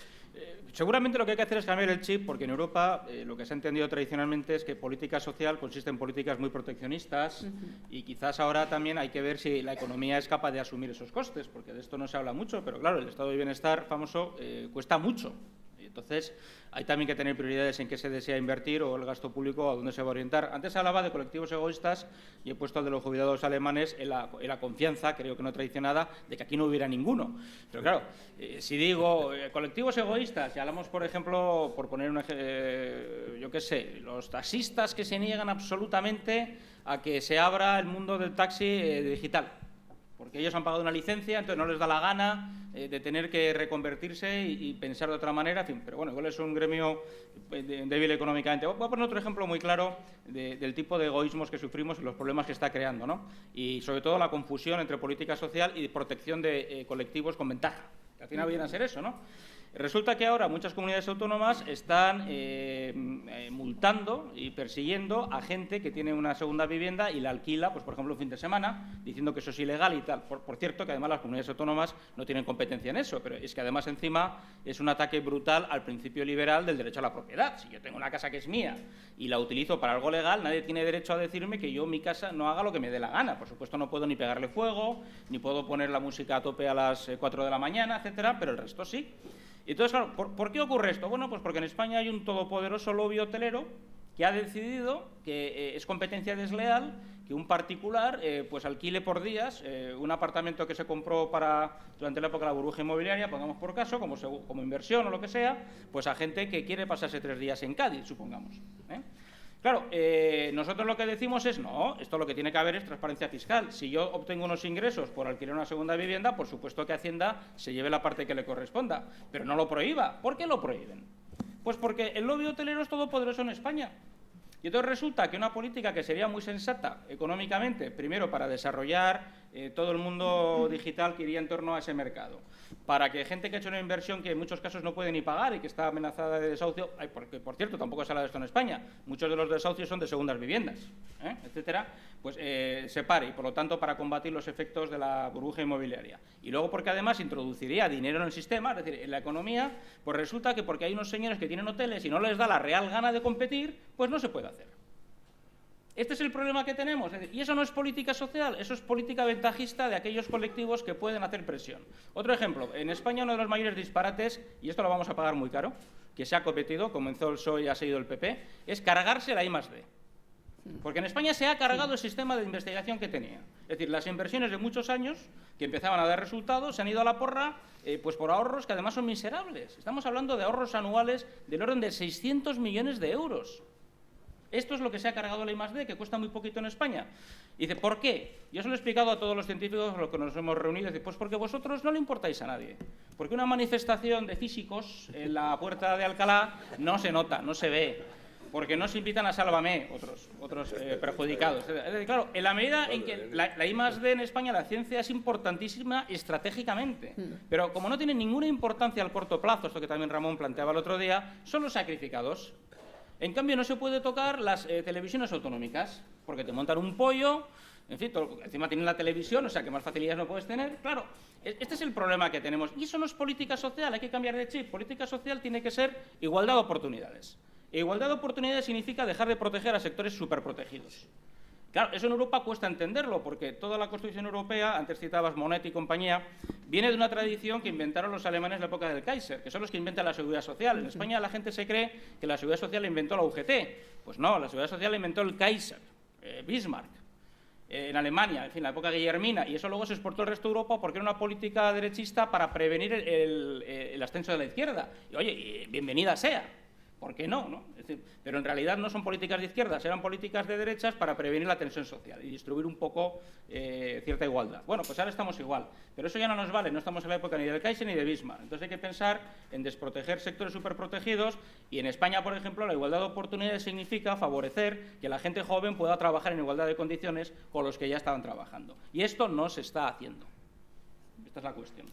Seguramente lo que hay que hacer es cambiar el chip, porque en Europa lo que se ha entendido tradicionalmente es que política social consiste en políticas muy proteccionistas, y quizás ahora también hay que ver si la economía es capaz de asumir esos costes, porque de esto no se habla mucho, pero claro, el estado de bienestar famoso cuesta mucho. Entonces, hay también que tener prioridades en qué se desea invertir, o el gasto público a dónde se va a orientar. Antes hablaba de colectivos egoístas y he puesto el de los jubilados alemanes en la confianza, creo que no traicionada, de que aquí no hubiera ninguno. Pero claro, si digo colectivos egoístas, y hablamos, por ejemplo, por poner un ejemplo, yo qué sé, los taxistas que se niegan absolutamente a que se abra el mundo del taxi digital, porque ellos han pagado una licencia, entonces no les da la gana de tener que reconvertirse y pensar de otra manera, en fin, pero bueno, igual es un gremio débil económicamente. Voy a poner otro ejemplo muy claro del tipo de egoísmos que sufrimos y los problemas que está creando, ¿no? Y sobre todo la confusión entre política social y protección de colectivos con ventaja, que al final viene a ser eso, ¿no? Resulta que ahora muchas comunidades autónomas están multando y persiguiendo a gente que tiene una segunda vivienda y la alquila, pues por ejemplo, un fin de semana, diciendo que eso es ilegal y tal. Por cierto, que además las comunidades autónomas no tienen competencia en eso, pero es que además encima es un ataque brutal al principio liberal del derecho a la propiedad. Si yo tengo una casa que es mía y la utilizo para algo legal, nadie tiene derecho a decirme que yo en mi casa no haga lo que me dé la gana. Por supuesto, no puedo ni pegarle fuego, ni puedo poner la música a tope a las 4 de la mañana, etcétera, pero el resto sí. Y entonces, claro, ¿por qué ocurre esto? Bueno, pues porque en España hay un todopoderoso lobby hotelero que ha decidido que es competencia desleal que un particular pues alquile por días un apartamento que se compró durante la época de la burbuja inmobiliaria, pongamos por caso, como inversión o lo que sea, pues a gente que quiere pasarse 3 días en Cádiz, supongamos. Claro, nosotros lo que decimos es, no, esto lo que tiene que haber es transparencia fiscal. Si yo obtengo unos ingresos por alquilar una segunda vivienda, por supuesto que Hacienda se lleve la parte que le corresponda, pero no lo prohíba. ¿Por qué lo prohíben? Pues porque el lobby hotelero es todopoderoso en España. Y entonces resulta que una política que sería muy sensata económicamente, primero para desarrollar todo el mundo digital que iría en torno a ese mercado, para que gente que ha hecho una inversión que en muchos casos no puede ni pagar y que está amenazada de desahucio, porque por cierto tampoco se habla de esto en España, muchos de los desahucios son de segundas viviendas, etcétera, pues se pare, y por lo tanto para combatir los efectos de la burbuja inmobiliaria. Y luego porque además introduciría dinero en el sistema, es decir, en la economía, pues resulta que porque hay unos señores que tienen hoteles y no les da la real gana de competir, pues no se puede hacer. Este es el problema que tenemos. Y eso no es política social, eso es política ventajista de aquellos colectivos que pueden hacer presión. Otro ejemplo, en España uno de los mayores disparates, y esto lo vamos a pagar muy caro, que se ha cometido, comenzó el PSOE y ha seguido el PP, es cargarse la I+D. Porque en España se ha cargado el sistema de investigación que tenía. Es decir, las inversiones de muchos años que empezaban a dar resultados se han ido a la porra pues por ahorros que además son miserables. Estamos hablando de ahorros anuales del orden de 600 millones de euros. Esto es lo que se ha cargado la I+D, que cuesta muy poquito en España. Y dice, ¿por qué? Yo se lo he explicado a todos los científicos con los que nos hemos reunido. Dice, pues porque vosotros no le importáis a nadie. Porque una manifestación de físicos en la puerta de Alcalá no se nota, no se ve. Porque no se invitan a Sálvame otros perjudicados. Claro, en la medida en que la I+D en España, la ciencia es importantísima estratégicamente, pero como no tiene ninguna importancia al corto plazo, esto que también Ramón planteaba el otro día, son los sacrificados. En cambio, no se puede tocar las televisiones autonómicas, porque te montan un pollo, en fin, encima tienen la televisión, o sea, que más facilidades no puedes tener. Claro, este es el problema que tenemos. Y eso no es política social, hay que cambiar de chip. Política social tiene que ser igualdad de oportunidades. E igualdad de oportunidades significa dejar de proteger a sectores superprotegidos. Claro, eso en Europa cuesta entenderlo, porque toda la Constitución europea, antes citabas Monet y compañía, viene de una tradición que inventaron los alemanes en la época del Kaiser, que son los que inventan la seguridad social. En España la gente se cree que la seguridad social la inventó la UGT. Pues no, la seguridad social la inventó el Kaiser, Bismarck. En Alemania, en fin, la época guillermina, y eso luego se exportó al resto de Europa porque era una política derechista para prevenir el ascenso de la izquierda. Y oye, bienvenida sea. ¿Por qué no? Es decir, pero en realidad no son políticas de izquierdas, eran políticas de derechas para prevenir la tensión social y distribuir un poco cierta igualdad. Bueno, pues ahora estamos igual, pero eso ya no nos vale, no estamos en la época ni del Kaiser ni de Bismarck. Entonces hay que pensar en desproteger sectores superprotegidos y en España, por ejemplo, la igualdad de oportunidades significa favorecer que la gente joven pueda trabajar en igualdad de condiciones con los que ya estaban trabajando. Y esto no se está haciendo. Esta es la cuestión.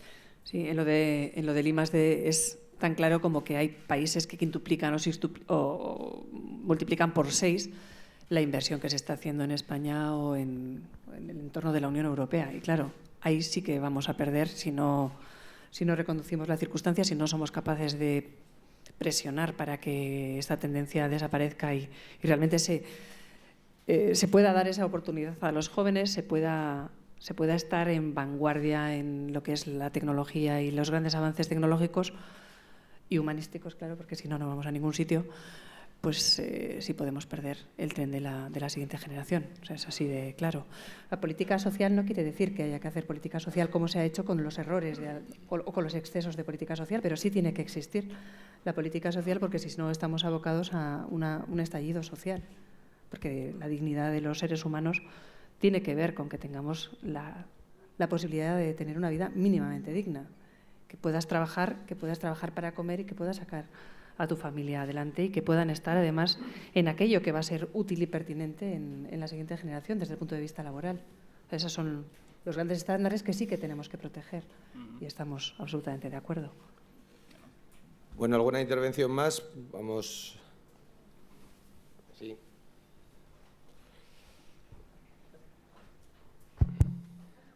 Sí, en lo del I+D es tan claro como que hay países que quintuplican o multiplican por 6 la inversión que se está haciendo en España o en el entorno de la Unión Europea. Y claro, ahí sí que vamos a perder si no reconducimos la circunstancia, si no somos capaces de presionar para que esta tendencia desaparezca y realmente se pueda dar esa oportunidad a los jóvenes, se pueda estar en vanguardia en lo que es la tecnología y los grandes avances tecnológicos y humanísticos, claro, porque si no, no vamos a ningún sitio, pues sí podemos perder el tren de la siguiente generación. O sea, es así de claro. La política social no quiere decir que haya que hacer política social como se ha hecho con los errores o con los excesos de política social, pero sí tiene que existir la política social porque si no estamos abocados a un estallido social, porque la dignidad de los seres humanos tiene que ver con que tengamos la posibilidad de tener una vida mínimamente digna, que puedas trabajar para comer y que puedas sacar a tu familia adelante y que puedan estar además en aquello que va a ser útil y pertinente en la siguiente generación desde el punto de vista laboral. Esos son los grandes estándares que sí que tenemos que proteger y estamos absolutamente de acuerdo. Bueno, ¿alguna intervención más? Vamos. Sí.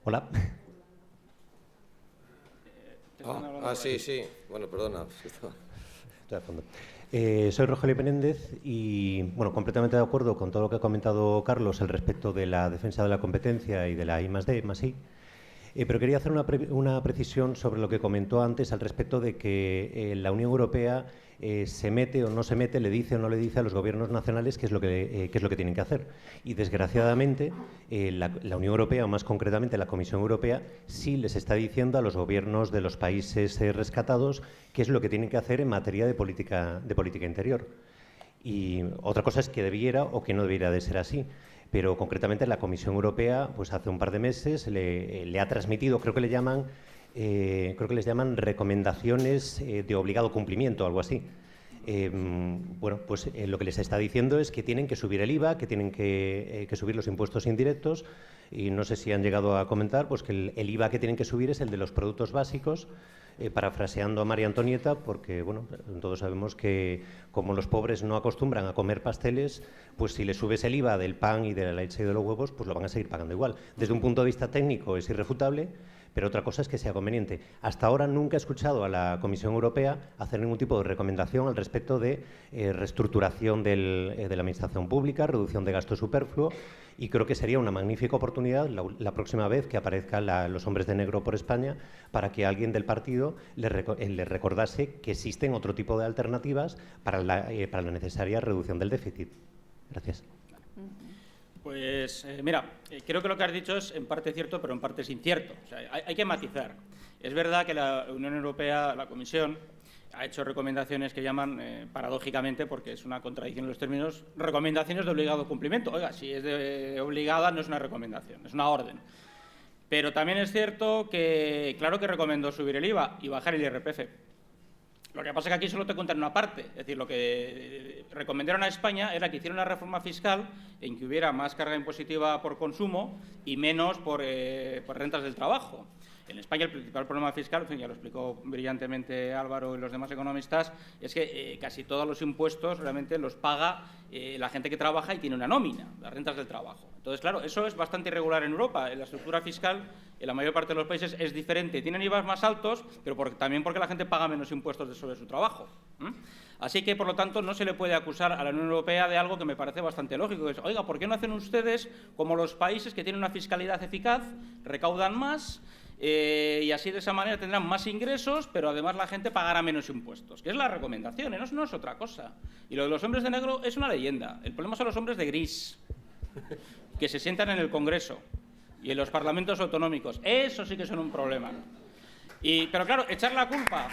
Hola. Sí, sí. Bueno, perdona. Estoy a fondo. Soy Rogelio Menéndez y, bueno, completamente de acuerdo con todo lo que ha comentado Carlos al respecto de la defensa de la competencia y de la I+D+I. Pero quería hacer una precisión sobre lo que comentó antes al respecto de que la Unión Europea se mete o no se mete, le dice o no le dice a los gobiernos nacionales qué es lo que tienen que hacer. Y desgraciadamente la Unión Europea, o más concretamente la Comisión Europea, sí les está diciendo a los gobiernos de los países rescatados qué es lo que tienen que hacer en materia de política interior. Y otra cosa es que debiera o que no debiera de ser así. Pero concretamente la Comisión Europea, pues hace un par de meses le ha transmitido, creo que les llaman recomendaciones de obligado cumplimiento, algo así. Bueno, pues lo que les está diciendo es que tienen que subir el IVA, que tienen que subir los impuestos indirectos, y no sé si han llegado a comentar pues que el IVA que tienen que subir es el de los productos básicos, parafraseando a María Antonieta, porque bueno, todos sabemos que como los pobres no acostumbran a comer pasteles, pues si le subes el IVA del pan y de la leche y de los huevos, pues lo van a seguir pagando igual. Desde un punto de vista técnico es irrefutable, pero otra cosa es que sea conveniente. Hasta ahora nunca he escuchado a la Comisión Europea hacer ningún tipo de recomendación al respecto de reestructuración de la administración pública, reducción de gasto superfluo, y creo que sería una magnífica oportunidad la próxima vez que aparezcan los hombres de negro por España para que alguien del partido les recordase que existen otro tipo de alternativas para la necesaria reducción del déficit. Gracias. Pues mira, creo que lo que has dicho es en parte cierto, pero en parte es incierto. O sea, hay que matizar. Es verdad que la Unión Europea, la Comisión, ha hecho recomendaciones que llaman, paradójicamente, porque es una contradicción en los términos, recomendaciones de obligado cumplimiento. Oiga, si es de obligada no es una recomendación, es una orden. Pero también es cierto que, claro que recomendó subir el IVA y bajar el IRPF. Lo que pasa es que aquí solo te cuentan una parte. Es decir, lo que recomendaron a España era que hiciera una reforma fiscal en que hubiera más carga impositiva por consumo y menos por rentas del trabajo. En España el principal problema fiscal, en fin, ya lo explicó brillantemente Álvaro y los demás economistas, es que casi todos los impuestos realmente los paga la gente que trabaja y tiene una nómina, las rentas del trabajo. Entonces, claro, eso es bastante irregular en Europa. La estructura fiscal en la mayor parte de los países es diferente. Tienen IVAs más altos, pero también porque la gente paga menos impuestos sobre su trabajo. Así que, por lo tanto, no se le puede acusar a la Unión Europea de algo que me parece bastante lógico. Es, oiga, ¿por qué no hacen ustedes como los países que tienen una fiscalidad eficaz, recaudan más, y así de esa manera tendrán más ingresos, pero además la gente pagará menos impuestos? Que es la recomendación, no es otra cosa. Y lo de los hombres de negro es una leyenda. El problema son los hombres de gris, que se sientan en el Congreso y en los parlamentos autonómicos. Eso sí que son un problema. Pero claro, echar la culpa...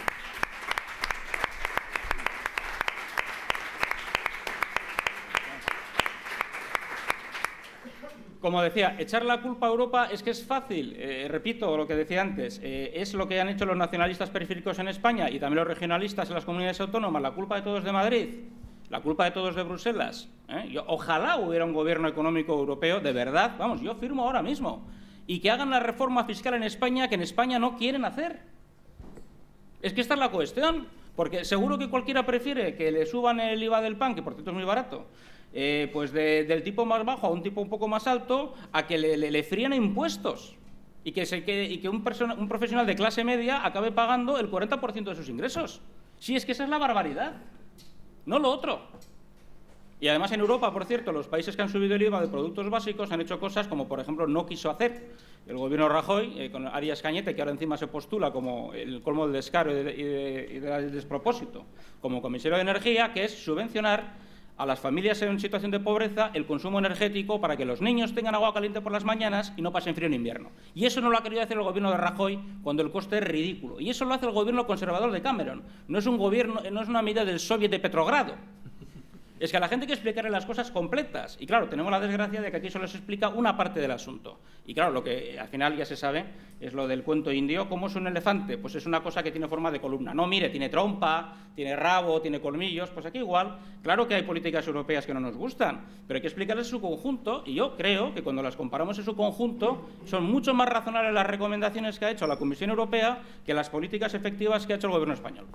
Como decía, echar la culpa a Europa es que es fácil. Repito lo que decía antes, es lo que han hecho los nacionalistas periféricos en España y también los regionalistas en las comunidades autónomas. La culpa de todos es de Madrid, la culpa de todos es de Bruselas. Ojalá hubiera un gobierno económico europeo de verdad, vamos, yo firmo ahora mismo, y que hagan la reforma fiscal en España que en España no quieren hacer. Es que esta es la cuestión, porque seguro que cualquiera prefiere que le suban el IVA del pan, que por cierto es muy barato, pues del tipo más bajo a un tipo un poco más alto, a que le fríen impuestos y que un profesional de clase media acabe pagando el 40% de sus ingresos. Sí, es que esa es la barbaridad, no lo otro. Y además en Europa, por cierto, los países que han subido el IVA de productos básicos han hecho cosas como, por ejemplo, no quiso hacer el gobierno Rajoy, con Arias Cañete, que ahora encima se postula como el colmo del descaro y del despropósito, como comisario de Energía, que es subvencionar a las familias en situación de pobreza el consumo energético para que los niños tengan agua caliente por las mañanas y no pasen frío en invierno. Y eso no lo ha querido hacer el gobierno de Rajoy cuando el coste es ridículo. Y eso lo hace el gobierno conservador de Cameron. No es una medida del Soviet de Petrogrado. Es que a la gente hay que explicarle las cosas completas. Y claro, tenemos la desgracia de que aquí solo se explica una parte del asunto. Y claro, lo que al final ya se sabe es lo del cuento indio. ¿Cómo es un elefante? Pues es una cosa que tiene forma de columna. No, mire, tiene trompa, tiene rabo, tiene colmillos. Pues aquí igual, claro que hay políticas europeas que no nos gustan, pero hay que explicarles su conjunto. Y yo creo que cuando las comparamos en su conjunto, son mucho más razonables las recomendaciones que ha hecho la Comisión Europea que las políticas efectivas que ha hecho el gobierno español.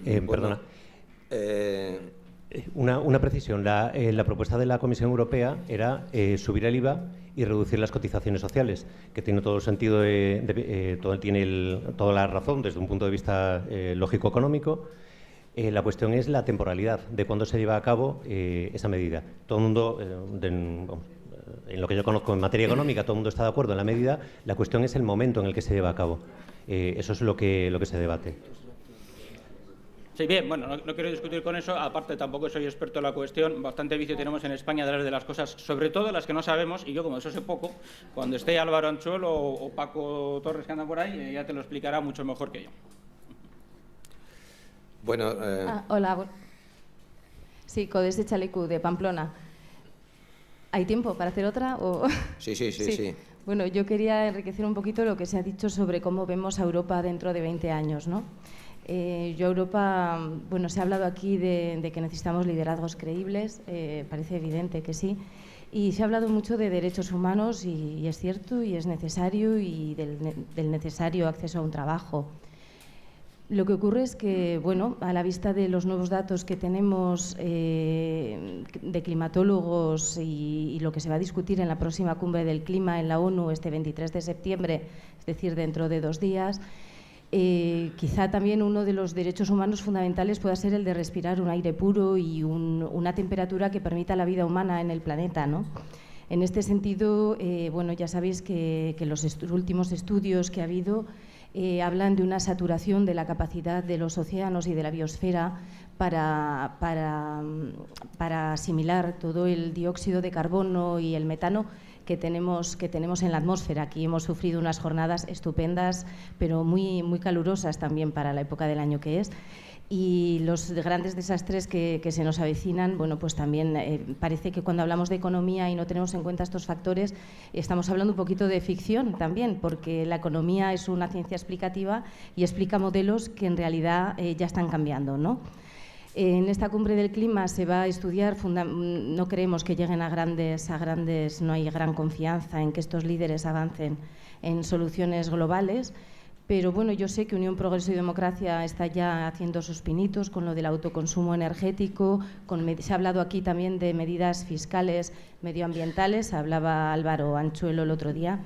Perdona. Una precisión. La propuesta de la Comisión Europea era subir el IVA y reducir las cotizaciones sociales, que tiene todo el sentido, tiene toda la razón desde un punto de vista lógico-económico. La cuestión es la temporalidad de cuándo se lleva a cabo esa medida. Todo el mundo, en lo que yo conozco en materia económica, todo el mundo está de acuerdo en la medida. La cuestión es el momento en el que se lleva a cabo. Eso es lo que se debate. Sí, bien, bueno, no quiero discutir con eso, aparte tampoco soy experto en la cuestión, bastante vicio tenemos en España de hablar de las cosas, sobre todo las que no sabemos, y yo como eso sé poco, cuando esté Álvaro Anchuelo o Paco Torres que andan por ahí, ya te lo explicará mucho mejor que yo. Bueno, hola. Sí, Codes de Chalecu, de Pamplona. ¿Hay tiempo para hacer otra? O... Sí. Bueno, yo quería enriquecer un poquito lo que se ha dicho sobre cómo vemos a Europa dentro de 20 años, ¿no? Yo Europa, bueno, se ha hablado aquí de que necesitamos liderazgos creíbles, parece evidente que sí, y se ha hablado mucho de derechos humanos y es cierto y es necesario y del necesario acceso a un trabajo. Lo que ocurre es que, bueno, a la vista de los nuevos datos que tenemos de climatólogos y lo que se va a discutir en la próxima cumbre del clima en la ONU este 23 de septiembre, es decir, dentro de 2 días, quizá también uno de los derechos humanos fundamentales pueda ser el de respirar un aire puro y una temperatura que permita la vida humana en el planeta, ¿no? En este sentido, bueno, ya sabéis que los últimos estudios que ha habido hablan de una saturación de la capacidad de los océanos y de la biosfera para asimilar todo el dióxido de carbono y el metano que tenemos en la atmósfera. Aquí hemos sufrido unas jornadas estupendas, pero muy calurosas también para la época del año que es. Y los grandes desastres que se nos avecinan, bueno, pues también parece que cuando hablamos de economía y no tenemos en cuenta estos factores, estamos hablando un poquito de ficción también, porque la economía es una ciencia explicativa y explica modelos que en realidad ya están cambiando, ¿no? En esta cumbre del clima se va a estudiar, no creemos que lleguen a grandes, no hay gran confianza en que estos líderes avancen en soluciones globales, pero bueno, yo sé que Unión, Progreso y Democracia está ya haciendo sus pinitos con lo del autoconsumo energético, se ha hablado aquí también de medidas fiscales medioambientales, hablaba Álvaro Anchuelo el otro día,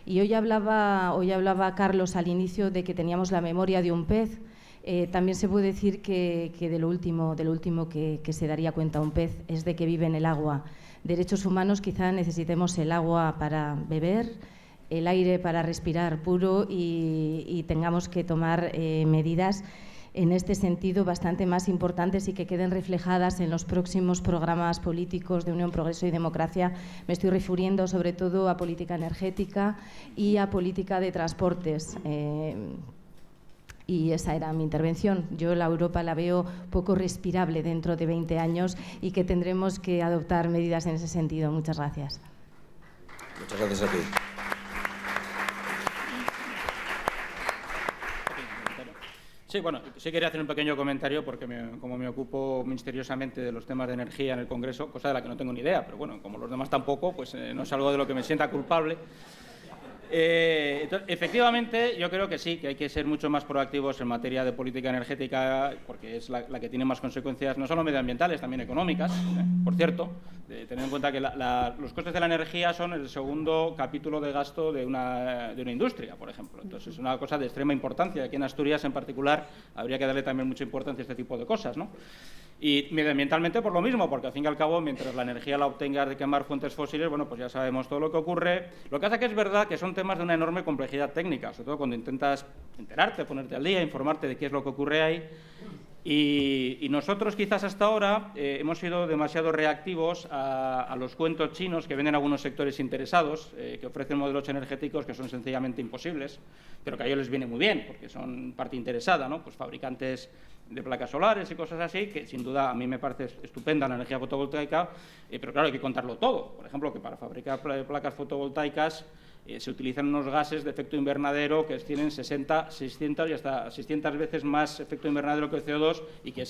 y hoy hablaba Carlos al inicio de que teníamos la memoria de un pez. También se puede decir que de lo último que se daría cuenta un pez es de que vive en el agua. Derechos humanos, quizá necesitemos el agua para beber, el aire para respirar puro y tengamos que tomar medidas en este sentido bastante más importantes y que queden reflejadas en los próximos programas políticos de Unión, Progreso y Democracia. Me estoy refiriendo sobre todo a política energética y a política de transportes. Y esa era mi intervención. Yo la Europa la veo poco respirable dentro de 20 años y que tendremos que adoptar medidas en ese sentido. Muchas gracias. Muchas gracias a ti. Sí, bueno, sí quería hacer un pequeño comentario porque como me ocupo misteriosamente de los temas de energía en el Congreso, cosa de la que no tengo ni idea, pero bueno, como los demás tampoco, pues no es algo de lo que me sienta culpable. Entonces, efectivamente, yo creo que sí, que hay que ser mucho más proactivos en materia de política energética, porque es la que tiene más consecuencias, no solo medioambientales, también económicas, por cierto. Tener en cuenta que los costes de la energía son el segundo capítulo de gasto de una industria, por ejemplo. Entonces, es una cosa de extrema importancia. Aquí en Asturias, en particular, habría que darle también mucha importancia a este tipo de cosas, ¿no? Y medioambientalmente por lo mismo, porque al fin y al cabo, mientras la energía la obtengas de quemar fuentes fósiles, bueno, pues ya sabemos todo lo que ocurre. Lo que hace que es verdad que son temas de una enorme complejidad técnica, sobre todo cuando intentas enterarte, ponerte al día, informarte de qué es lo que ocurre ahí. Y nosotros quizás hasta ahora hemos sido demasiado reactivos a los cuentos chinos que venden algunos sectores interesados, que ofrecen modelos energéticos que son sencillamente imposibles, pero que a ellos les viene muy bien, porque son parte interesada, ¿no? Pues fabricantes de placas solares y cosas así, que sin duda a mí me parece estupenda la energía fotovoltaica, pero claro, hay que contarlo todo. Por ejemplo, que para fabricar placas fotovoltaicas se utilizan unos gases de efecto invernadero que tienen 60, 600 y hasta 600 veces más efecto invernadero que el CO2 y que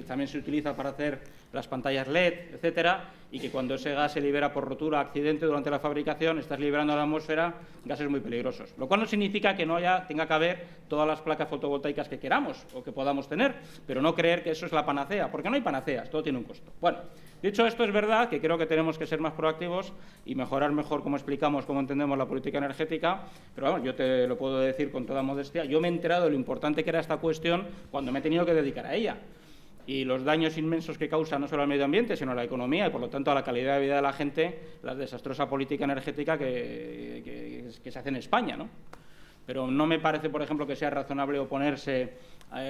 también se utiliza para hacer las pantallas LED, etcétera, y que cuando ese gas se libera por rotura, accidente durante la fabricación, estás liberando a la atmósfera gases muy peligrosos. Lo cual no significa que no tenga que haber todas las placas fotovoltaicas que queramos o que podamos tener, pero no creer que eso es la panacea, porque no hay panaceas, todo tiene un costo. Bueno, dicho esto, es verdad que creo que tenemos que ser más proactivos y mejorar mejor cómo explicamos, cómo entendemos la política energética, pero vamos, yo te lo puedo decir con toda modestia, yo me he enterado de lo importante que era esta cuestión cuando me he tenido que dedicar a ella. Y los daños inmensos que causa no solo al medio ambiente, sino a la economía y, por lo tanto, a la calidad de vida de la gente, la desastrosa política energética que se hace en España, ¿no? Pero no me parece, por ejemplo, que sea razonable oponerse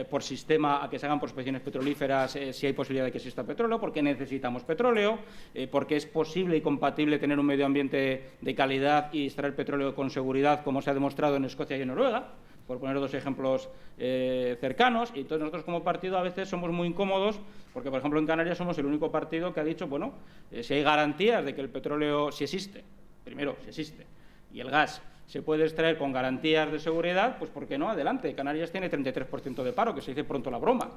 por sistema a que se hagan prospecciones petrolíferas si hay posibilidad de que exista petróleo, porque necesitamos petróleo, porque es posible y compatible tener un medio ambiente de calidad y extraer petróleo con seguridad, como se ha demostrado en Escocia y en Noruega, por poner dos ejemplos cercanos. Y entonces nosotros como partido a veces somos muy incómodos porque, por ejemplo, en Canarias somos el único partido que ha dicho, bueno, si hay garantías de que el petróleo, si existe, primero, si existe, y el gas se puede extraer con garantías de seguridad, pues ¿por qué no? Adelante. Canarias tiene 33% de paro, que se dice pronto la broma,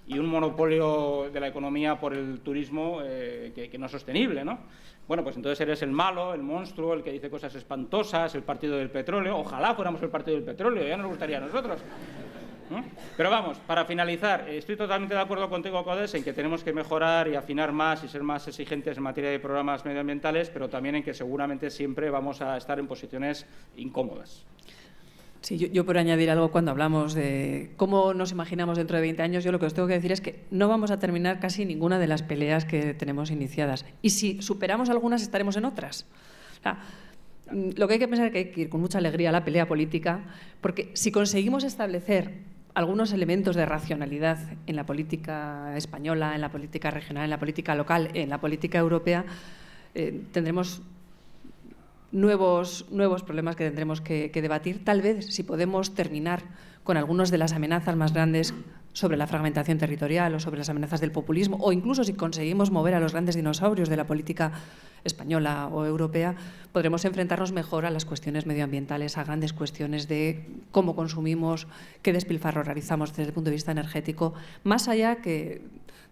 y un monopolio de la economía por el turismo que no es sostenible, ¿no? Bueno, pues entonces eres el malo, el monstruo, el que dice cosas espantosas, el partido del petróleo. Ojalá fuéramos el partido del petróleo, ya nos gustaría a nosotros. ¿No? Pero vamos, para finalizar, estoy totalmente de acuerdo contigo, Codes, en que tenemos que mejorar y afinar más y ser más exigentes en materia de programas medioambientales, pero también en que seguramente siempre vamos a estar en posiciones incómodas. Sí, yo por añadir algo, cuando hablamos de cómo nos imaginamos dentro de 20 años, yo lo que os tengo que decir es que no vamos a terminar casi ninguna de las peleas que tenemos iniciadas. Y si superamos algunas, estaremos en otras. O sea, lo que hay que pensar es que hay que ir con mucha alegría a la pelea política, porque si conseguimos establecer algunos elementos de racionalidad en la política española, en la política regional, en la política local, en la política europea, tendremos nuevos problemas que tendremos que debatir. Tal vez si podemos terminar con algunas de las amenazas más grandes sobre la fragmentación territorial o sobre las amenazas del populismo, o incluso si conseguimos mover a los grandes dinosaurios de la política española o europea, podremos enfrentarnos mejor a las cuestiones medioambientales, a grandes cuestiones de cómo consumimos, qué despilfarro realizamos desde el punto de vista energético, más allá que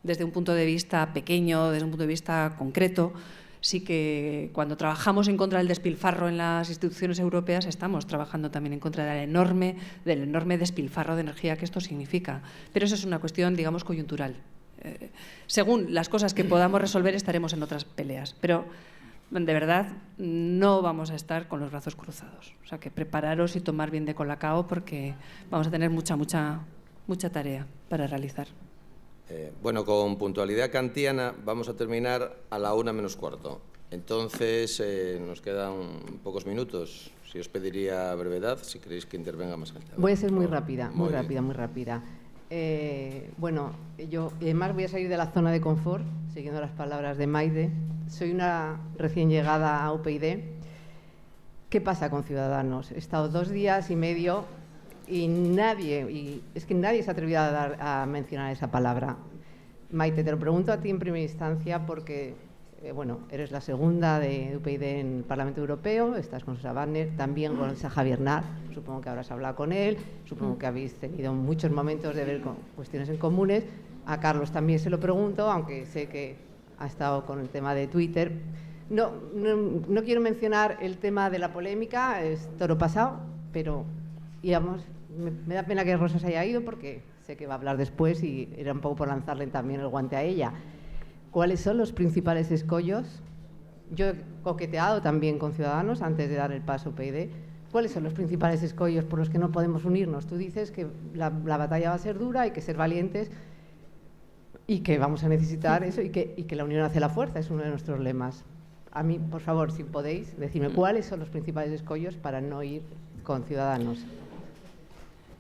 desde un punto de vista pequeño, desde un punto de vista concreto. Sí que cuando trabajamos en contra del despilfarro en las instituciones europeas, estamos trabajando también en contra del enorme despilfarro de energía que esto significa. Pero eso es una cuestión, digamos, coyuntural. Según las cosas que podamos resolver, estaremos en otras peleas. Pero, de verdad, no vamos a estar con los brazos cruzados. O sea, que prepararos y tomar bien de colacao, porque vamos a tener mucha tarea para realizar. Bueno, con puntualidad kantiana vamos a terminar a la 1:45. Entonces, nos quedan pocos minutos. Si os pediría brevedad, si queréis que intervenga más gente. Voy a ser muy rápida. Bueno, yo además voy a salir de la zona de confort, siguiendo las palabras de Maide. Soy una recién llegada a UPyD. ¿Qué pasa con Ciudadanos? He estado 2 días y medio y es que nadie se ha atrevido a mencionar esa palabra. Maite, te lo pregunto a ti en primera instancia porque, bueno, eres la segunda de UPyD en el Parlamento Europeo, estás con Sosa Wagner, también con Javier Nart, supongo que habrás hablado con él, supongo que habéis tenido muchos momentos de ver cuestiones en comunes. A Carlos también se lo pregunto, aunque sé que ha estado con el tema de Twitter. No quiero mencionar el tema de la polémica, es toro pasado, pero digamos, me da pena que Rosa se haya ido porque sé que va a hablar después y era un poco por lanzarle también el guante a ella. ¿Cuáles son los principales escollos? Yo he coqueteado también con Ciudadanos antes de dar el paso a UPyD. ¿Cuáles son los principales escollos por los que no podemos unirnos? Tú dices que la batalla va a ser dura, hay que ser valientes y que vamos a necesitar eso y que la unión hace la fuerza, es uno de nuestros lemas. A mí, por favor, si podéis, decirme cuáles son los principales escollos para no ir con Ciudadanos.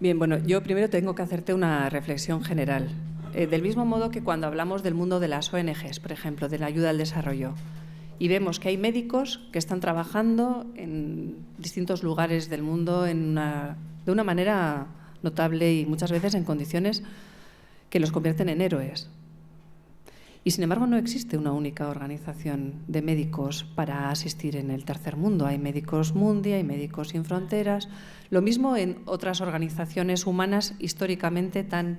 Bien, bueno, yo primero tengo que hacerte una reflexión general. Del mismo modo que cuando hablamos del mundo de las ONGs, por ejemplo, de la ayuda al desarrollo, y vemos que hay médicos que están trabajando en distintos lugares del mundo de una manera notable y muchas veces en condiciones que los convierten en héroes. Y sin embargo no existe una única organización de médicos para asistir en el tercer mundo. Hay Médicos Mundi, hay Médicos Sin Fronteras. Lo mismo en otras organizaciones humanas históricamente tan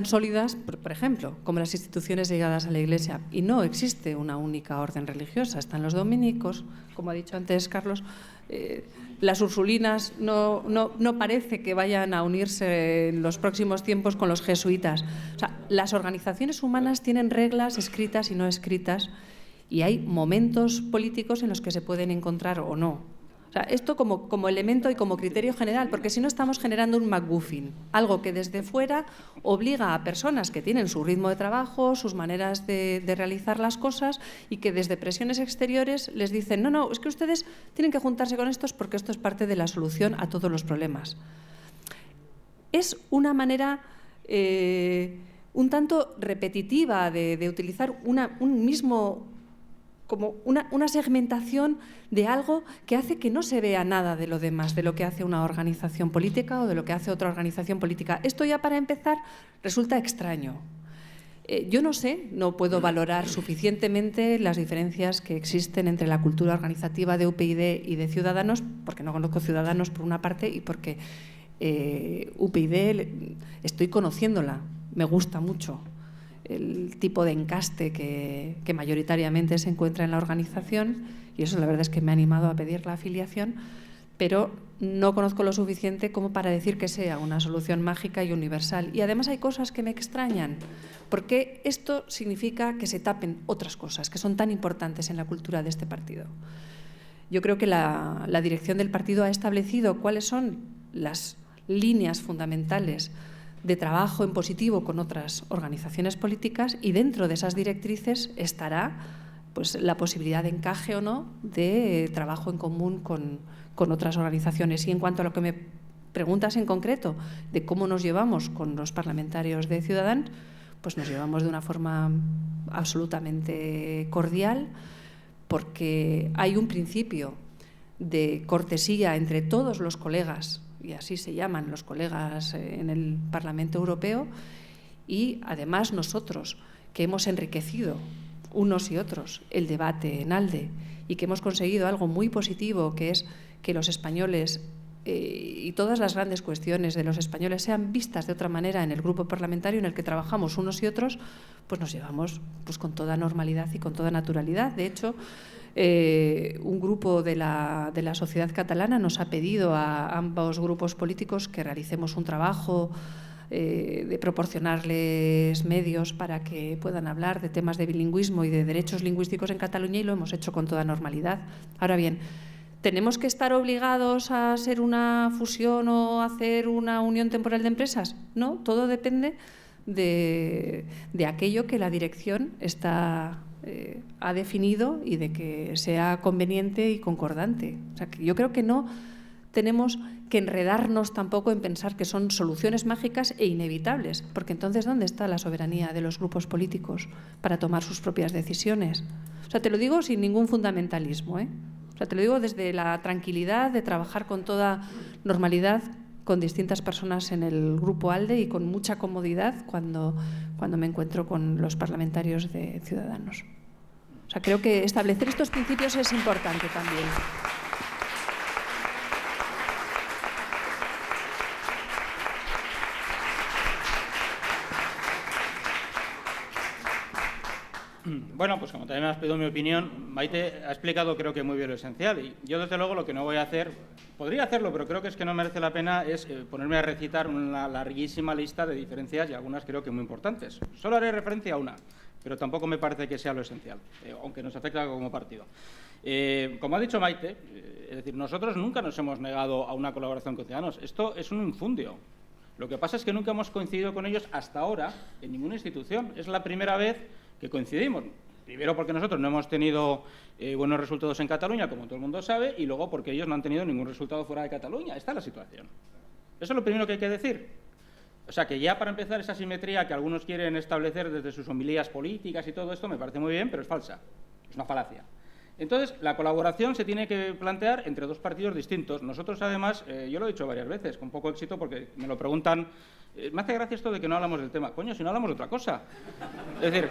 sólidas, por ejemplo, como las instituciones ligadas a la Iglesia. Y no existe una única orden religiosa. Están los dominicos, como ha dicho antes Carlos, las ursulinas no parece que vayan a unirse en los próximos tiempos con los jesuitas. O sea, las organizaciones humanas tienen reglas escritas y no escritas y hay momentos políticos en los que se pueden encontrar o no. O sea, esto como elemento y como criterio general, porque si no estamos generando un MacGuffin, algo que desde fuera obliga a personas que tienen su ritmo de trabajo, sus maneras de realizar las cosas y que desde presiones exteriores les dicen no, es que ustedes tienen que juntarse con estos porque esto es parte de la solución a todos los problemas. Es una manera un tanto repetitiva de utilizar un mismo, como una segmentación de algo que hace que no se vea nada de lo demás, de lo que hace una organización política o de lo que hace otra organización política. Esto ya para empezar resulta extraño. Yo no sé, no puedo valorar suficientemente las diferencias que existen entre la cultura organizativa de UPyD y de Ciudadanos, porque no conozco Ciudadanos por una parte y porque UPyD estoy conociéndola, me gusta mucho el tipo de encaste que mayoritariamente se encuentra en la organización, y eso la verdad es que me ha animado a pedir la afiliación, pero no conozco lo suficiente como para decir que sea una solución mágica y universal. Y además hay cosas que me extrañan, porque esto significa que se tapen otras cosas que son tan importantes en la cultura de este partido. Yo creo que la dirección del partido ha establecido cuáles son las líneas fundamentales de trabajo en positivo con otras organizaciones políticas, y dentro de esas directrices estará pues, la posibilidad de encaje o no de trabajo en común con otras organizaciones. Y en cuanto a lo que me preguntas en concreto de cómo nos llevamos con los parlamentarios de Ciudadanos, pues nos llevamos de una forma absolutamente cordial, porque hay un principio de cortesía entre todos los colegas, y así se llaman los colegas en el Parlamento Europeo, y además nosotros, que hemos enriquecido unos y otros el debate en ALDE y que hemos conseguido algo muy positivo, que es que los españoles y todas las grandes cuestiones de los españoles sean vistas de otra manera en el grupo parlamentario en el que trabajamos unos y otros, pues nos llevamos pues, con toda normalidad y con toda naturalidad. De hecho, un grupo de la sociedad catalana nos ha pedido a ambos grupos políticos que realicemos un trabajo de proporcionarles medios para que puedan hablar de temas de bilingüismo y de derechos lingüísticos en Cataluña, y lo hemos hecho con toda normalidad. Ahora bien, ¿tenemos que estar obligados a hacer una fusión o hacer una unión temporal de empresas? No, todo depende de aquello que la dirección ha definido y de que sea conveniente y concordante. O sea, que yo creo que no tenemos que enredarnos tampoco en pensar que son soluciones mágicas e inevitables, porque entonces ¿dónde está la soberanía de los grupos políticos para tomar sus propias decisiones? O sea, te lo digo sin ningún fundamentalismo, ¿eh? O sea, te lo digo desde la tranquilidad de trabajar con toda normalidad con distintas personas en el grupo ALDE y con mucha comodidad cuando me encuentro con los parlamentarios de Ciudadanos. O sea, creo que establecer estos principios es importante también. Bueno, pues como también me has pedido mi opinión, Maite ha explicado creo que muy bien lo esencial, y yo desde luego lo que no voy a hacer, podría hacerlo, pero creo que es que no merece la pena, es ponerme a recitar una larguísima lista de diferencias, y algunas creo que muy importantes. Solo haré referencia a una, pero tampoco me parece que sea lo esencial, aunque nos afecta como partido. Como ha dicho Maite, es decir, nosotros nunca nos hemos negado a una colaboración con Ciudadanos. Esto es un infundio. Lo que pasa es que nunca hemos coincidido con ellos hasta ahora en ninguna institución. Es la primera vez que coincidimos. Primero porque nosotros no hemos tenido buenos resultados en Cataluña, como todo el mundo sabe, y luego porque ellos no han tenido ningún resultado fuera de Cataluña. Esta es la situación. Eso es lo primero que hay que decir. O sea, que ya para empezar esa simetría que algunos quieren establecer desde sus homilías políticas y todo esto me parece muy bien, pero es falsa. Es una falacia. Entonces, la colaboración se tiene que plantear entre dos partidos distintos. Nosotros, además, yo lo he dicho varias veces, con poco éxito, porque me lo preguntan. Me hace gracia esto de que no hablamos del tema. Coño, si no hablamos de otra cosa. Es decir,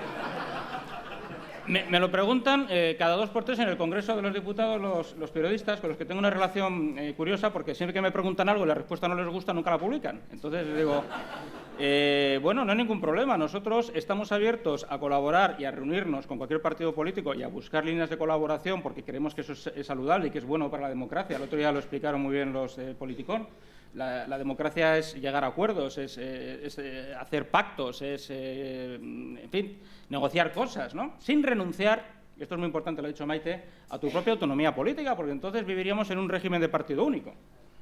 me lo preguntan cada 2 por 3 en el Congreso de los Diputados los periodistas, con los que tengo una relación curiosa, porque siempre que me preguntan algo y la respuesta no les gusta, nunca la publican. Entonces, les digo, bueno, no hay ningún problema. Nosotros estamos abiertos a colaborar y a reunirnos con cualquier partido político y a buscar líneas de colaboración, porque creemos que eso es saludable y que es bueno para la democracia. El otro día lo explicaron muy bien los Politicón. La democracia es llegar a acuerdos, es hacer pactos, es, en fin, negociar cosas, ¿no? Sin renunciar, y esto es muy importante, lo ha dicho Maite, a tu propia autonomía política, porque entonces viviríamos en un régimen de partido único.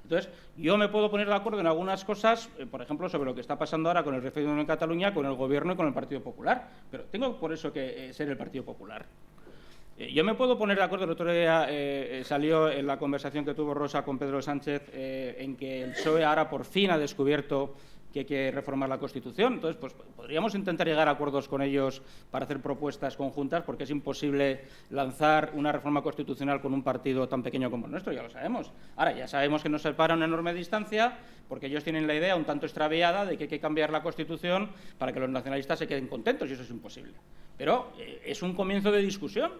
Entonces, yo me puedo poner de acuerdo en algunas cosas, por ejemplo, sobre lo que está pasando ahora con el referéndum en Cataluña, con el Gobierno y con el Partido Popular, pero tengo por eso que ser el Partido Popular. Yo me puedo poner de acuerdo, el otro día salió en la conversación que tuvo Rosa con Pedro Sánchez en que el PSOE ahora por fin ha descubierto que hay que reformar la Constitución. Entonces, pues podríamos intentar llegar a acuerdos con ellos para hacer propuestas conjuntas, porque es imposible lanzar una reforma constitucional con un partido tan pequeño como el nuestro, ya lo sabemos. Ahora, ya sabemos que nos separa una enorme distancia, porque ellos tienen la idea un tanto extraviada de que hay que cambiar la Constitución para que los nacionalistas se queden contentos, y eso es imposible. Pero es un comienzo de discusión.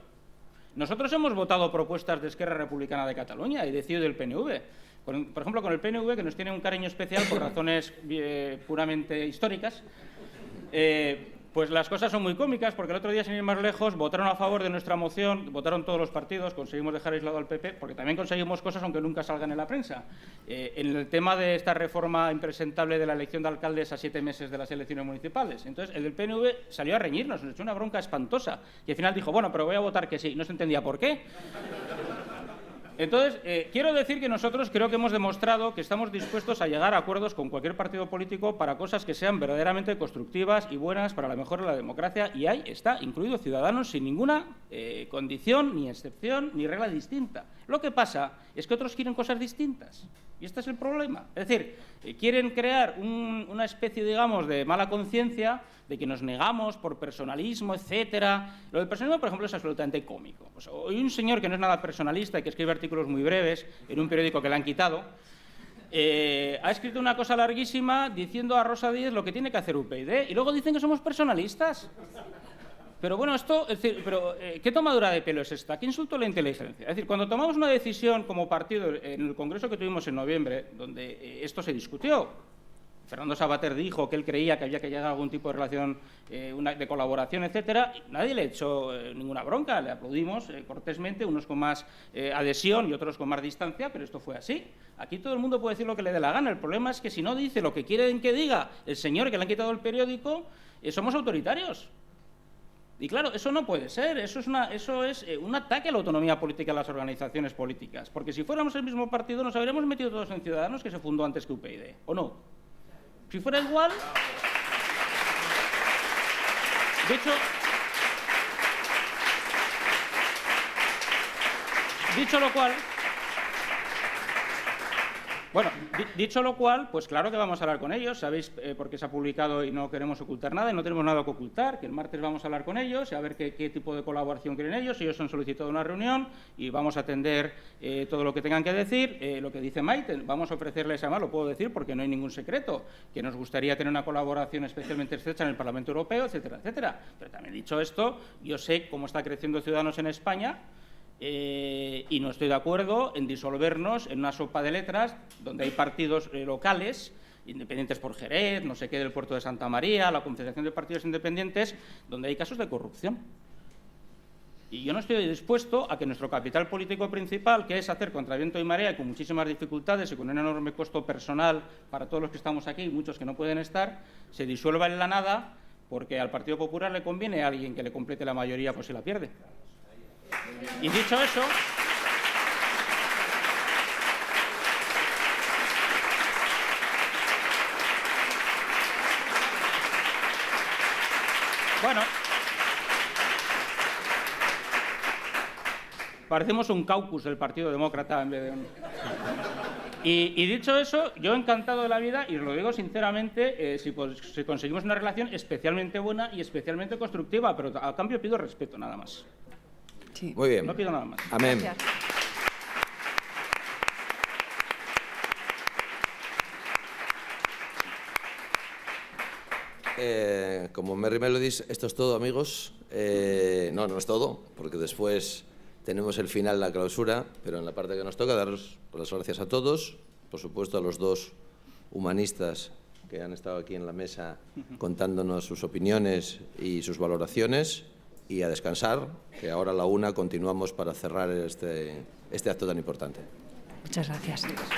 Nosotros hemos votado propuestas de Esquerra Republicana de Cataluña y de CiU y del PNV. Por ejemplo, con el PNV, que nos tiene un cariño especial por razones puramente históricas, pues las cosas son muy cómicas, porque el otro día, sin ir más lejos, votaron a favor de nuestra moción, votaron todos los partidos, conseguimos dejar aislado al PP, porque también conseguimos cosas aunque nunca salgan en la prensa. En el tema de esta reforma impresentable de la elección de alcaldes a 7 meses de las elecciones municipales. Entonces, el del PNV salió a reñirnos, nos echó una bronca espantosa, y al final dijo, bueno, pero voy a votar que sí. No se entendía por qué. Entonces, quiero decir que nosotros creo que hemos demostrado que estamos dispuestos a llegar a acuerdos con cualquier partido político para cosas que sean verdaderamente constructivas y buenas para la mejora de la democracia, y ahí está incluido Ciudadanos sin ninguna condición, ni excepción, ni regla distinta. Lo que pasa es que otros quieren cosas distintas, y este es el problema. Es decir, quieren crear una especie, digamos, de mala conciencia de que nos negamos por personalismo, etcétera. Lo del personalismo, por ejemplo, es absolutamente cómico. Pues hoy un señor que no es nada personalista y que escribe artículos muy breves en un periódico que le han quitado, ha escrito una cosa larguísima diciendo a Rosa Díez lo que tiene que hacer UPyD, y luego dicen que somos personalistas. Pero bueno, esto, es decir, ¿qué tomadura de pelo es esta? ¿Qué insulto a la inteligencia? Es decir, cuando tomamos una decisión como partido en el congreso que tuvimos en noviembre, donde esto se discutió, Fernando Savater dijo que él creía que había que llegar a algún tipo de relación de colaboración, etcétera, y nadie le echó ninguna bronca, le aplaudimos cortésmente, unos con más adhesión y otros con más distancia, pero esto fue así. Aquí todo el mundo puede decir lo que le dé la gana. El problema es que si no dice lo que quieren que diga el señor que le han quitado el periódico, somos autoritarios. Y claro, eso no puede ser, eso es un ataque a la autonomía política de las organizaciones políticas, porque si fuéramos el mismo partido nos habríamos metido todos en Ciudadanos, que se fundó antes que UPyD, ¿o no? Si fuera igual... Dicho lo cual... Bueno, dicho lo cual, pues claro que vamos a hablar con ellos. Sabéis por qué se ha publicado y no queremos ocultar nada, y no tenemos nada que ocultar, que el martes vamos a hablar con ellos y a ver qué tipo de colaboración quieren ellos. Ellos han solicitado una reunión y vamos a atender todo lo que tengan que decir. Lo que dice Maite, vamos a ofrecerles, además lo puedo decir porque no hay ningún secreto, que nos gustaría tener una colaboración especialmente estrecha en el Parlamento Europeo, etcétera, etcétera. Pero también dicho esto, yo sé cómo está creciendo Ciudadanos en España, y no estoy de acuerdo en disolvernos en una sopa de letras donde hay partidos locales, independientes por Jerez, no sé qué, del puerto de Santa María, la Confederación de Partidos Independientes, donde hay casos de corrupción. Y yo no estoy dispuesto a que nuestro capital político principal, que es hacer contra viento y marea y con muchísimas dificultades y con un enorme costo personal para todos los que estamos aquí y muchos que no pueden estar, se disuelva en la nada porque al Partido Popular le conviene a alguien que le complete la mayoría por si la pierde. Y dicho eso, bueno, parecemos un caucus del Partido Demócrata en vez de un... Y dicho eso, yo encantado de la vida, y os lo digo sinceramente, si conseguimos una relación especialmente buena y especialmente constructiva, pero a cambio pido respeto, nada más. Sí. Sí. Muy bien. No pido nada más. Amén. Gracias. Como Merry Melodies, esto es todo, amigos. No, no es todo, porque después tenemos el final, la clausura, pero en la parte que nos toca, daros las gracias a todos, por supuesto a los dos humanistas que han estado aquí en la mesa contándonos sus opiniones y sus valoraciones, y a descansar, que ahora a la 1 continuamos para cerrar este acto tan importante. Muchas gracias. Gracias.